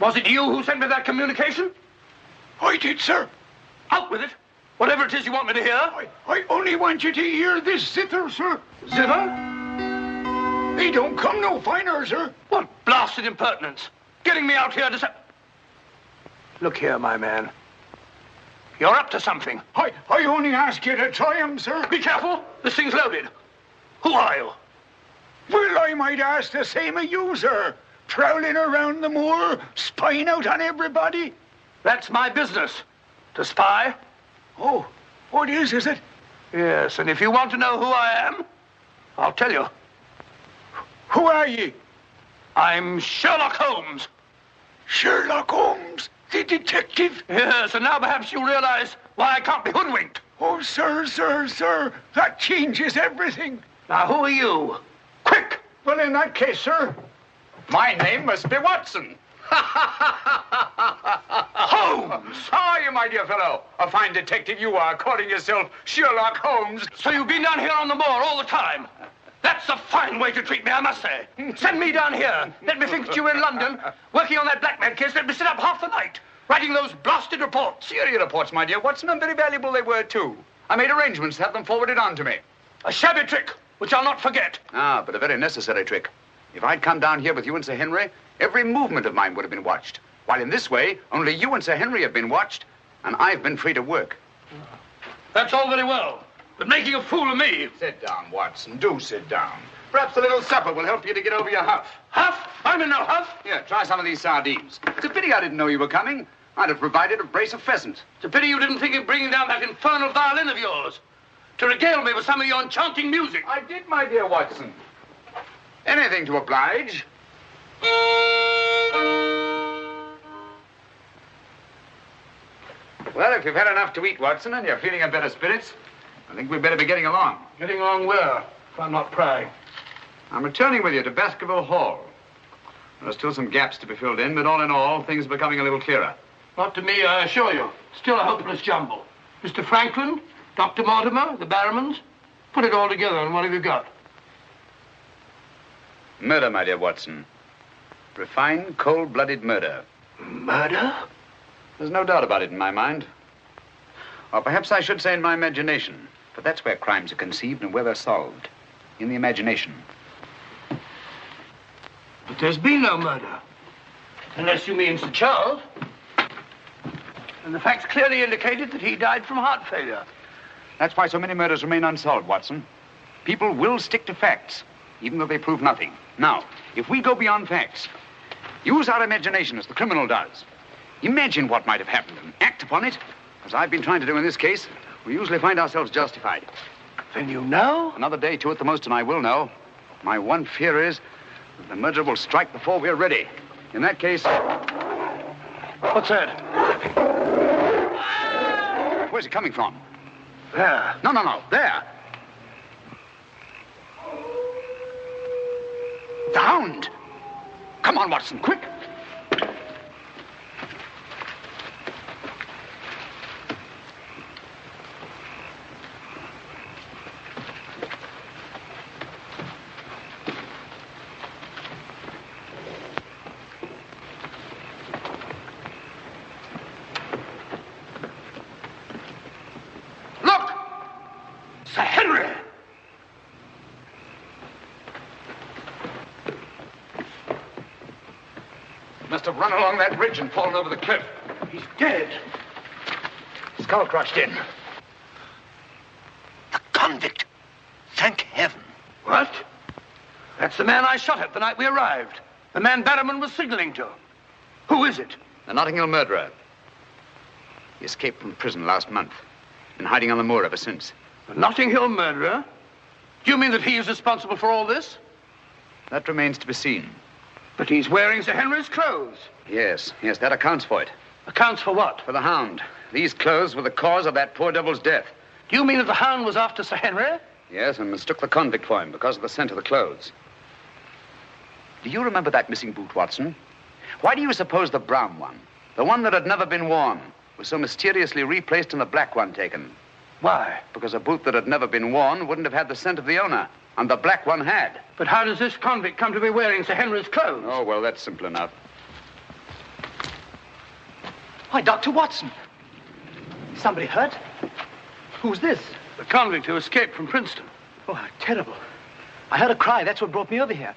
Was it you who sent me that communication? I did, sir. Out with it. Whatever it is you want me to hear. I only want you to hear this zither, sir. Zither? He don't come no finer, sir. What blasted impertinence. Getting me out here to say... Look here, my man. You're up to something. I only ask you to try him, sir. Be careful. This thing's loaded. Who are you? Well, I might ask the same of you, sir. Prowling around the moor, spying out on everybody. That's my business. To spy. Oh, what is it? Yes, and if you want to know who I am, I'll tell you. Who are ye? I'm Sherlock Holmes. Sherlock Holmes, the detective? Yes, and now perhaps you'll realize why I can't be hoodwinked. Oh, sir, that changes everything. Now, who are you? Quick! Well, in that case, sir... My name must be Watson. Holmes! How are you, my dear fellow? A fine detective you are, calling yourself Sherlock Holmes. So you've been down here on the moor all the time? That's a fine way to treat me, I must say. Send me down here. Let me think that you were in London, working on that blackmail case. Let me sit up half the night, writing those blasted reports. Serious reports, my dear Watson, and very valuable they were, too. I made arrangements to have them forwarded on to me. A shabby trick, which I'll not forget. Ah, but a very necessary trick. If I'd come down here with you and Sir Henry, every movement of mine would have been watched. While in this way, only you and Sir Henry have been watched, and I've been free to work. That's all very well, but making a fool of me... Sit down, Watson. Do sit down. Perhaps a little supper will help you to get over your huff. Huff? I'm in no huff. Here, try some of these sardines. It's a pity I didn't know you were coming. I'd have provided a brace of pheasant. It's a pity you didn't think of bringing down that infernal violin of yours to regale me with some of your enchanting music. I did, my dear Watson. Anything to oblige. Well, if you've had enough to eat, Watson, and you're feeling in better spirits, I think we'd better be getting along. Getting along where, if I'm not prying? I'm returning with you to Baskerville Hall. There are still some gaps to be filled in, but all in all, things are becoming a little clearer. Not to me, I assure you. Still a hopeless jumble. Mr. Franklin, Dr. Mortimer, the Barrowmans. Put it all together, and what have you got? Murder, my dear Watson. Refined, cold-blooded murder. Murder? There's no doubt about it in my mind. Or perhaps I should say in my imagination. For that's where crimes are conceived and where they're solved. In the imagination. But there's been no murder. Unless you mean Sir Charles. And the facts clearly indicated that he died from heart failure. That's why so many murders remain unsolved, Watson. People will stick to facts, even though they prove nothing. Now, if we go beyond facts, use our imagination as the criminal does. Imagine what might have happened and act upon it, as I've been trying to do in this case. We usually find ourselves justified. Then you know? Another day, two at the most, and I will know. My one fear is that the murderer will strike before we're ready. In that case... What's that? Where's it coming from? There. No. There. The hound. Come on, Watson, quick. Have run along that ridge and fallen over the cliff. He's dead. Skull crushed in. The convict. Thank heaven. What? That's the man I shot at the night we arrived. The man Barrowman was signaling to. Who is it? The Notting Hill murderer. He escaped from prison last month. Been hiding on the moor ever since. The Notting Hill murderer? Do you mean that he is responsible for all this? That remains to be seen. But he's wearing Sir Henry's clothes. Yes, that accounts for it. Accounts for what? For the hound. These clothes were the cause of that poor devil's death. Do you mean that the hound was after Sir Henry? Yes, and mistook the convict for him because of the scent of the clothes. Do you remember that missing boot, Watson? Why do you suppose the brown one, the one that had never been worn, was so mysteriously replaced and the black one taken? Why? Because a boot that had never been worn wouldn't have had the scent of the owner. And the black one had. But how does this convict come to be wearing Sir Henry's clothes? Oh, well, that's simple enough. Why, Dr. Watson. Somebody hurt? Who's this? The convict who escaped from Princeton. Oh, how terrible. I heard a cry. That's what brought me over here.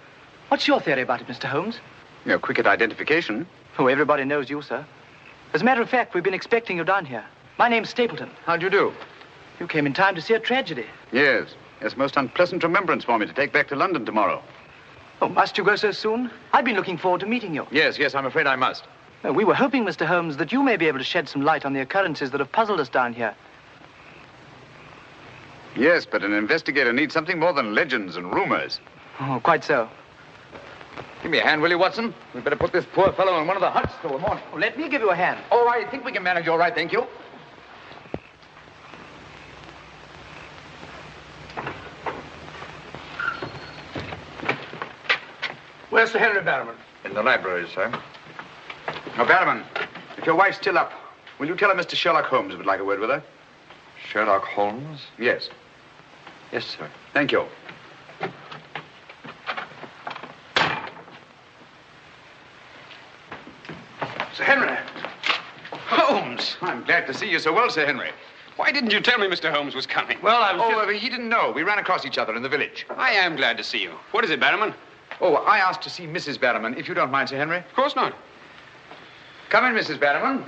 What's your theory about it, Mr. Holmes? You're quick at identification. Oh, everybody knows you, sir. As a matter of fact, we've been expecting you down here. My name's Stapleton. How'd you do? You came in time to see a tragedy. Yes. It's a most unpleasant remembrance for me to take back to London tomorrow. Oh, must you go so soon? I've been looking forward to meeting you. Yes, I'm afraid I must. We were hoping, Mr. Holmes, that you may be able to shed some light on the occurrences that have puzzled us down here. Yes, but an investigator needs something more than legends and rumors. Oh, quite so. Give me a hand, will you, Watson? We'd better put this poor fellow in one of the huts till the morning. Oh, let me give you a hand. Oh, I think we can manage all right, thank you. Where's Sir Henry Barrowman? In the library, sir. Now, Barrowman, if your wife's still up, will you tell her Mr. Sherlock Holmes would like a word with her? Sherlock Holmes? Yes. Yes, sir. Thank you. Sir Henry. Holmes! I'm glad to see you so well, Sir Henry. Why didn't you tell me Mr. Holmes was coming? Well, I was he didn't know. We ran across each other in the village. I am glad to see you. What is it, Barrowman? Oh, I asked to see Mrs. Barrowman, if you don't mind, Sir Henry. Of course not. Come in, Mrs. Barrowman.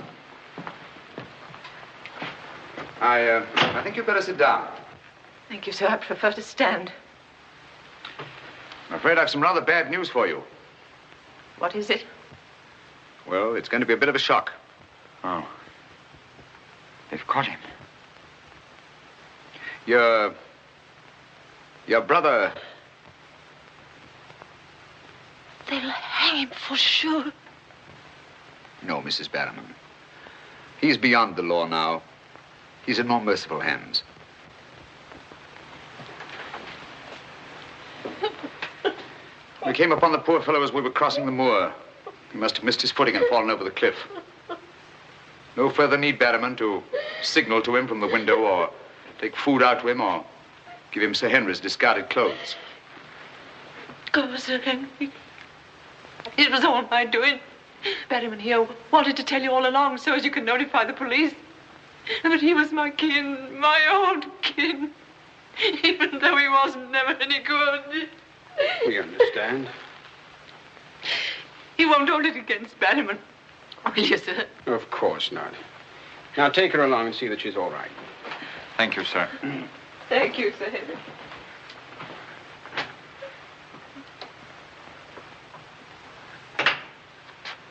I think you'd better sit down. Thank you, sir. I prefer to stand. I'm afraid I've some rather bad news for you. What is it? Well, it's going to be a bit of a shock. Oh. They've caught him. Your brother... They'll hang him for sure. No, Mrs. Barrowman. He's beyond the law now. He's in more merciful hands. We came upon the poor fellow as we were crossing the moor. He must have missed his footing and fallen over the cliff. No further need, Barrowman, to signal to him from the window or take food out to him or give him Sir Henry's discarded clothes. Oh, Sir Henry. It was all my doing. Barrowman here wanted to tell you all along so as you could notify the police. But he was my kin, my old kin. Even though he wasn't never any good. We understand. He won't hold it against Barrowman. Will you, sir? Of course not. Now take her along and see that she's all right. Thank you, sir. Thank you, Sir Henry.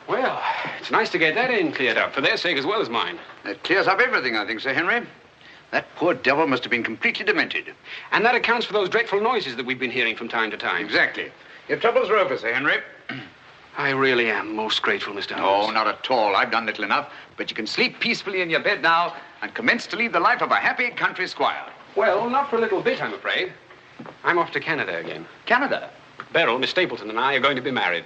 Well, it's nice to get that in cleared up, for their sake as well as mine. That clears up everything, I think, Sir Henry. That poor devil must have been completely demented. And that accounts for those dreadful noises that we've been hearing from time to time. Exactly. Your troubles are over, Sir Henry. I really am most grateful, Mr. No, Holmes. not at all. I've done little enough. But you can sleep peacefully in your bed now and commence to lead the life of a happy country squire. Well, not for a little bit, I'm afraid. I'm off to Canada again. Canada? Beryl, Miss Stapleton, and I are going to be married.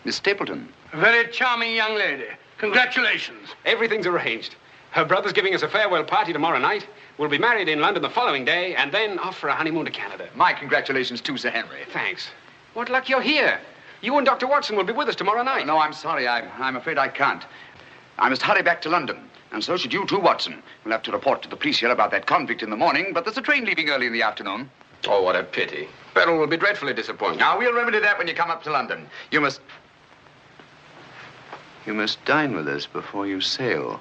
Miss Stapleton? A very charming young lady. Congratulations. Everything's arranged. Her brother's giving us a farewell party tomorrow night. We'll be married in London the following day, and then off for a honeymoon to Canada. My congratulations too, Sir Henry. Thanks. What luck you're here. You and Dr. Watson will be with us tomorrow night. No, I'm sorry. I'm afraid I can't. I must hurry back to London. And so should you too, Watson. We'll have to report to the police here about that convict in the morning, but there's a train leaving early in the afternoon. Oh, what a pity. Beryl will be dreadfully disappointed. Now, we'll remedy that when you come up to London. You must dine with us before you sail.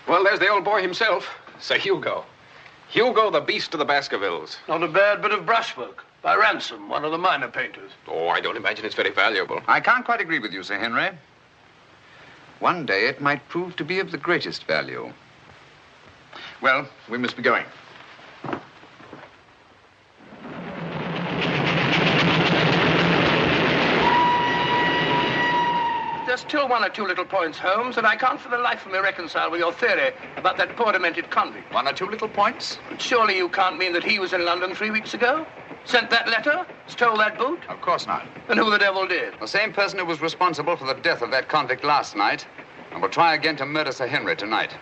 Well, there's the old boy himself, Sir Hugo. Hugo, the beast of the Baskervilles. Not a bad bit of brushwork. By Ransom, one of the minor painters. Oh, I don't imagine it's very valuable. I can't quite agree with you, Sir Henry. One day it might prove to be of the greatest value. Well, we must be going. There's still one or two little points, Holmes, that I can't for the life of me reconcile with your theory about that poor demented convict. One or two little points? But surely you can't mean that he was in London 3 weeks ago? Sent that letter? Stole that boot? Of course not. Then who the devil did? The same person who was responsible for the death of that convict last night and will try again to murder Sir Henry tonight.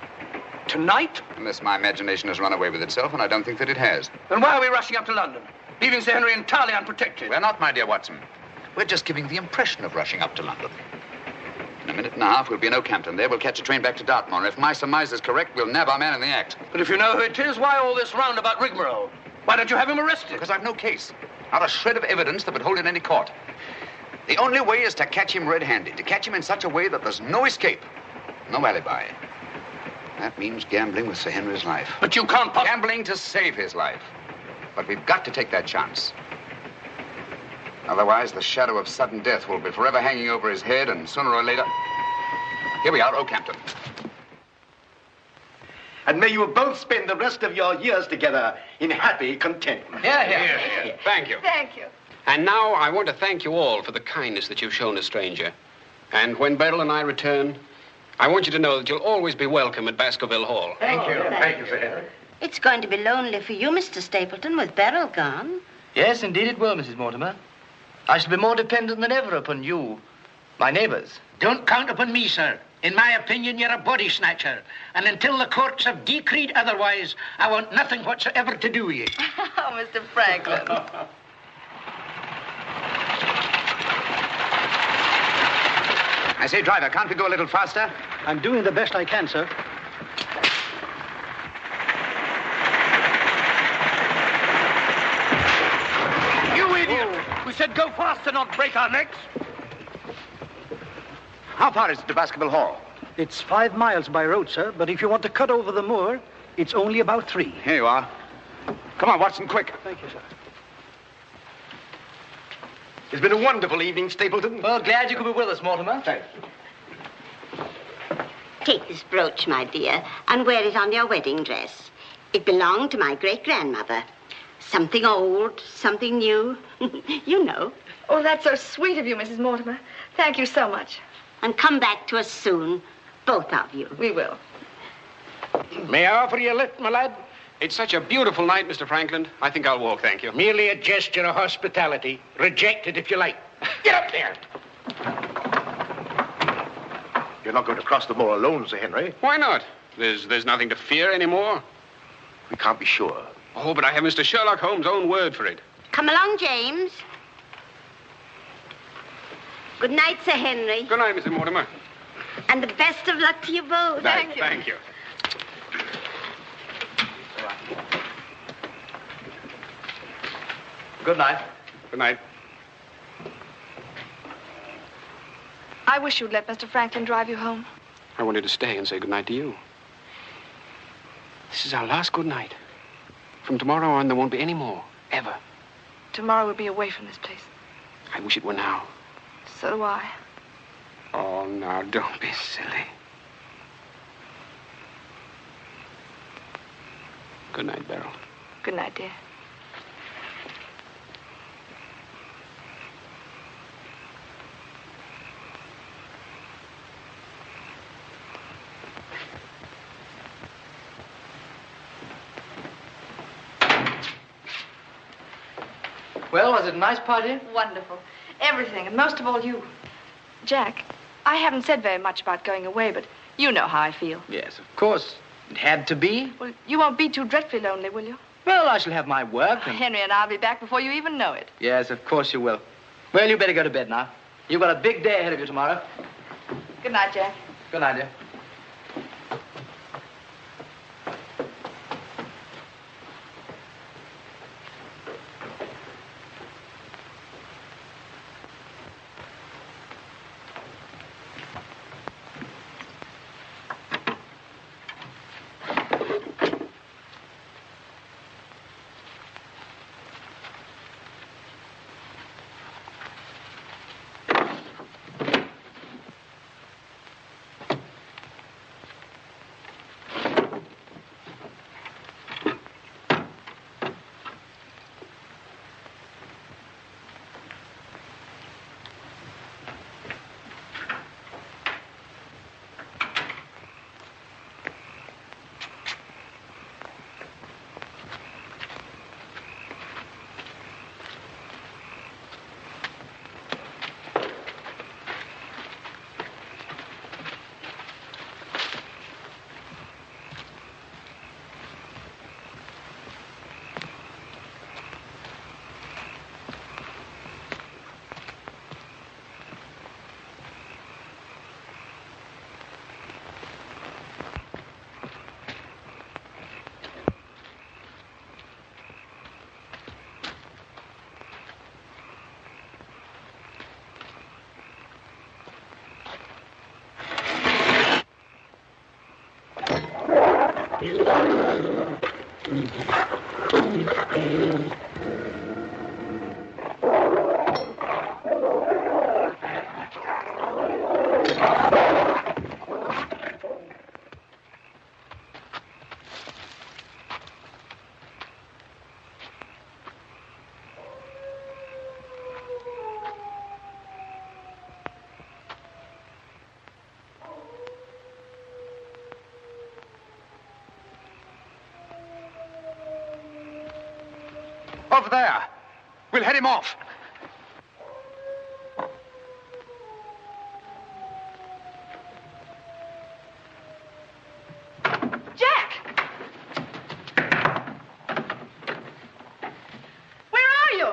Tonight? Unless my imagination has run away with itself, and I don't think that it has. Then why are we rushing up to London? leaving Sir Henry entirely unprotected. We're not, my dear Watson. We're just giving the impression of rushing up to London. In a minute and a half, we'll be in Oakhampton. There, we'll catch a train back to Dartmoor. If my surmise is correct, we'll nab our man in the act. But if you know who it is, why all this roundabout rigmarole? Why don't you have him arrested? Because I've no case. Not a shred of evidence that would hold in any court. The only way is to catch him red-handed, to catch him in such a way that there's no escape, no alibi. That means gambling with Sir Henry's life. But you can't Gambling to save his life. But we've got to take that chance. Otherwise, the shadow of sudden death will be forever hanging over his head, and sooner or later... Here we are, Oakhampton. And may you both spend the rest of your years together in happy contentment. Yeah. Thank you. Thank you. And now I want to thank you all for the kindness that you've shown a stranger. And when Beryl and I return, I want you to know that you'll always be welcome at Baskerville Hall. Thank you. Thank you, Sir Henry. It's going to be lonely for you, Mr. Stapleton, with Beryl gone. Yes, indeed it will, Mrs. Mortimer. I shall be more dependent than ever upon you, my neighbors. Don't count upon me, sir. In my opinion, you're a body snatcher. And until the courts have decreed otherwise, I want nothing whatsoever to do with you. Oh, Mr. Franklin. I say, driver, can't we go a little faster? I'm doing the best I can, sir. You idiot! We said go faster, not break our necks. How far is it to Baskerville Hall? It's 5 miles by road, sir, but if you want to cut over the moor, it's only about 3. Here you are. Come on, Watson, quick. Thank you, sir. It's been a wonderful evening, Stapleton. Well, glad you could be with us, Mortimer. Thanks. Take this brooch, my dear, and wear it on your wedding dress. It belonged to my great-grandmother. Something old, something new. You know. Oh, that's so sweet of you, Mrs. Mortimer. Thank you so much. And come back to us soon, both of you. We will. May I offer you a lift, my lad? It's such a beautiful night, Mr. Franklin. I think I'll walk, thank you. Merely a gesture of hospitality. Reject it if you like. Get up there. You're not going to cross the moor alone, Sir Henry. Why not? There's nothing to fear anymore. We can't be sure. Oh, but I have Mr. Sherlock Holmes' own word for it. Come along, James. Good night, Sir Henry. Good night, Mrs. Mortimer. And the best of luck to you both. Thank you. Good night. Good night. I wish you'd let Mr. Franklin drive you home. I wanted to stay and say good night to you. This is our last good night. From tomorrow on, there won't be any more. Ever. Tomorrow we'll be away from this place. I wish it were now. So do I. Oh, now, don't be silly. Good night, Beryl. Good night, dear. Well, was it a nice party? Wonderful. Everything, and most of all you. Jack, I haven't said very much about going away, but you know how I feel. Yes, of course. It had to be. Well, you won't be too dreadfully lonely, will you? Well, I shall have my work and... Henry and I'll be back before you even know it. Yes, of course you will. Well, you better go to bed now. You've got a big day ahead of you tomorrow. Good night, Jack. Good night, dear. Over there. We'll head him off. Jack! Where are you?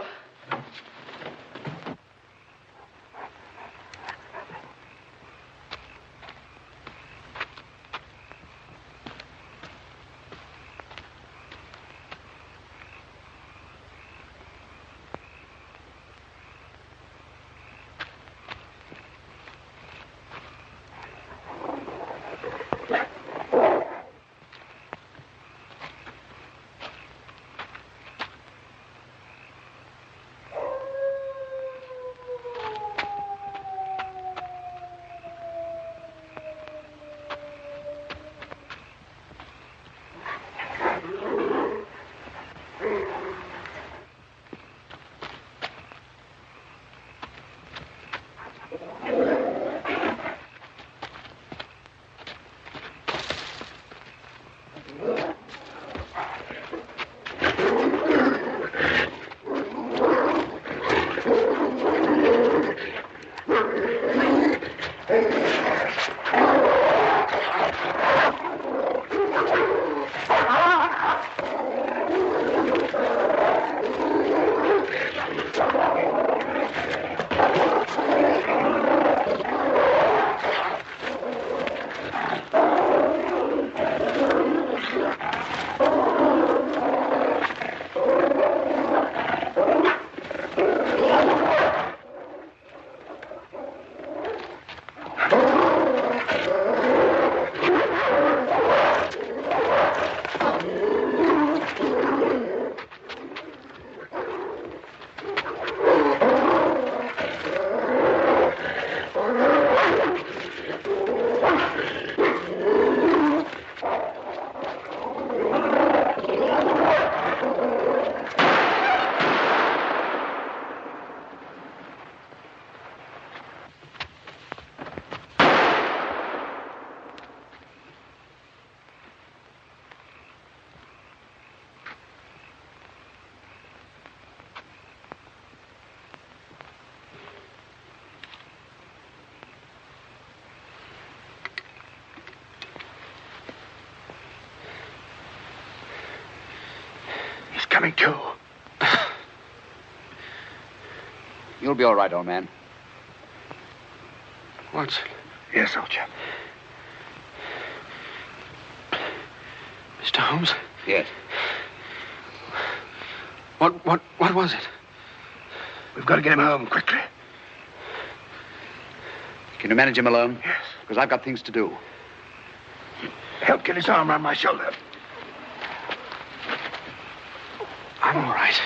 Coming to. You'll be all right, old man. Watson. Yes, old chap. Mr. Holmes? Yes. What was it? We've got to get him home quickly. Can you manage him alone? Yes. Because I've got things to do. Help get his arm around my shoulder. I'm all right.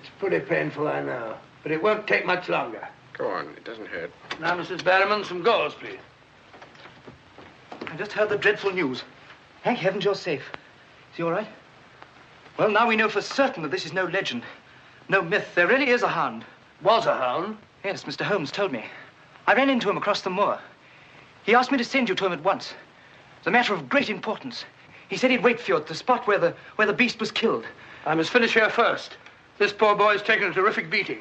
It's pretty painful, I know. But it won't take much longer. Go on, it doesn't hurt. Now, Mrs. Barrowman, some gauze, please. I just heard the dreadful news. Thank heavens you're safe. Is he all right? Well, now we know for certain that this is no legend, no myth. There really is a hound. Was a hound? Yes, Mr. Holmes told me. I ran into him across the moor. He asked me to send you to him at once. It's a matter of great importance. He said he'd wait for you at the spot where the beast was killed. I must finish here first. This poor boy's taken a terrific beating.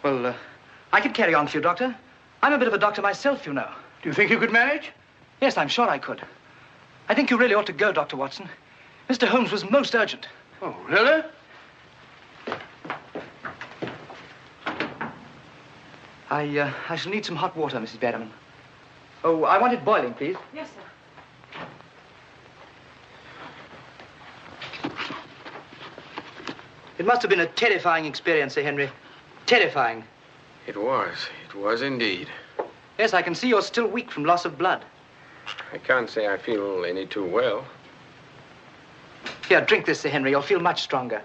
Well, I could carry on for you, Doctor. I'm a bit of a doctor myself, you know. Do you think you could manage? Yes, I'm sure I could. I think you really ought to go, Dr. Watson. Mr. Holmes was most urgent. Oh, really? I shall need some hot water, Mrs. Barrowman. Oh, I want it boiling, please. Yes, sir. It must have been a terrifying experience, Sir Henry. Terrifying. It was indeed. Yes, I can see you're still weak from loss of blood. I can't say I feel any too well. Here, drink this, Sir Henry. You'll feel much stronger.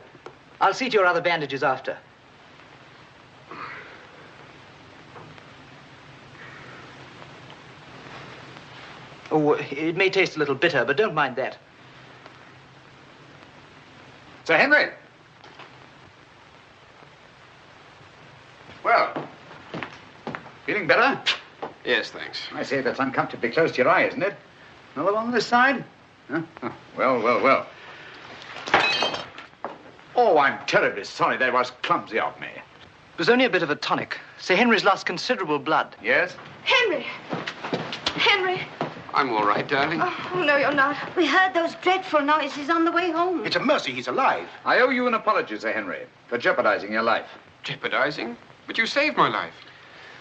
I'll see to your other bandages after. Oh, it may taste a little bitter, but don't mind that. Sir Henry! Well, feeling better? Yes, thanks. I say that's uncomfortably close to your eye, isn't it? Another one on this side? Huh? Oh, well. Oh, I'm terribly sorry. That was clumsy of me. It was only a bit of a tonic. Sir Henry's lost considerable blood. Yes? Henry! Henry! I'm all right, darling. Oh, no, you're not. We heard those dreadful noises on the way home. It's a mercy he's alive. I owe you an apology, Sir Henry, for jeopardizing your life. Jeopardizing? But you saved my life.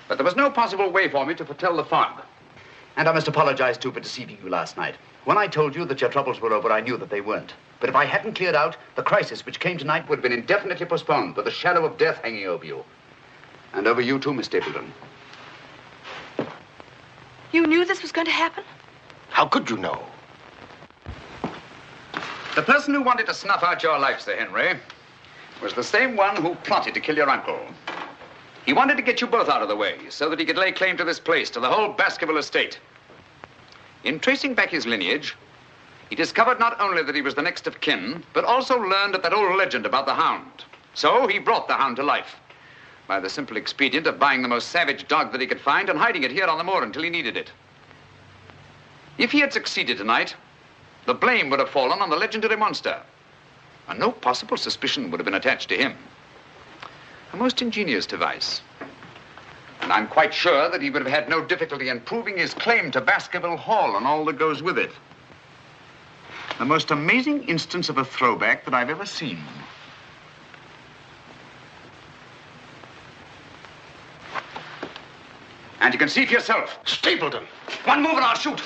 But there was no possible way for me to foretell the fog. And I must apologize, too, for deceiving you last night. When I told you that your troubles were over, I knew that they weren't. But if I hadn't cleared out, the crisis which came tonight would have been indefinitely postponed, with the shadow of death hanging over you. And over you, too, Miss Stapleton. You knew this was going to happen? How could you know? The person who wanted to snuff out your life, Sir Henry, was the same one who plotted to kill your uncle. He wanted to get you both out of the way so that he could lay claim to this place, to the whole Baskerville estate. In tracing back his lineage, he discovered not only that he was the next of kin, but also learned that old legend about the hound. So he brought the hound to life by the simple expedient of buying the most savage dog that he could find and hiding it here on the moor until he needed it. If he had succeeded tonight, the blame would have fallen on the legendary monster, and no possible suspicion would have been attached to him. A most ingenious device. And I'm quite sure that he would have had no difficulty in proving his claim to Baskerville Hall and all that goes with it. The most amazing instance of a throwback that I've ever seen. And you can see for yourself. Stapleton! One move and I'll shoot.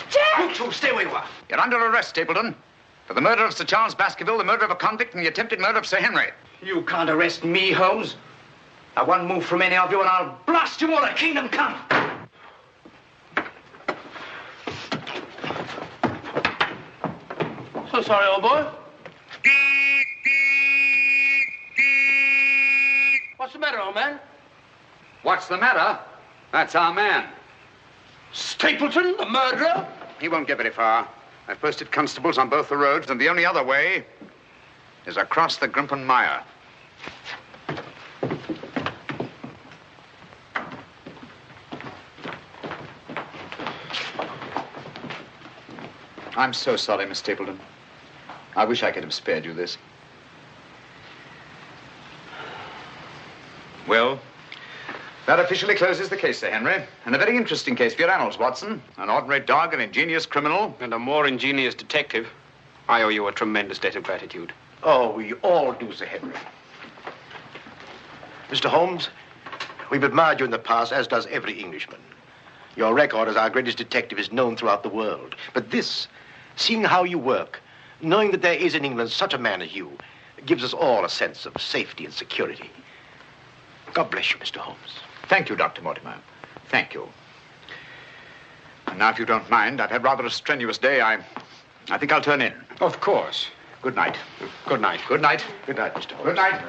Jack! You two, stay where you are. You're under arrest, Stapleton, for the murder of Sir Charles Baskerville, the murder of a convict, and the attempted murder of Sir Henry. You can't arrest me, Holmes. Now, one move from any of you and I'll blast you all to kingdom come. So sorry, old boy. What's the matter, old man? What's the matter? That's our man. Stapleton, the murderer? He won't get very far. I've posted constables on both the roads, and the only other way is across the Grimpen Mire. I'm so sorry, Miss Stapleton. I wish I could have spared you this. Well, that officially closes the case, Sir Henry. And a very interesting case for your annals, Watson. An ordinary dog, an ingenious criminal. And a more ingenious detective. I owe you a tremendous debt of gratitude. Oh, we all do, Sir Henry. Mr. Holmes, we've admired you in the past, as does every Englishman. Your record as our greatest detective is known throughout the world. But this, seeing how you work, knowing that there is in England such a man as you, gives us all a sense of safety and security. God bless you, Mr. Holmes. Thank you, Dr. Mortimer. Thank you. And now, if you don't mind, I've had rather a strenuous day. I think I'll turn in. Of course. Good night. Good night. Good night. Good night, Mr. Holmes. Good night.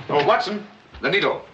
Oh, Watson, the needle.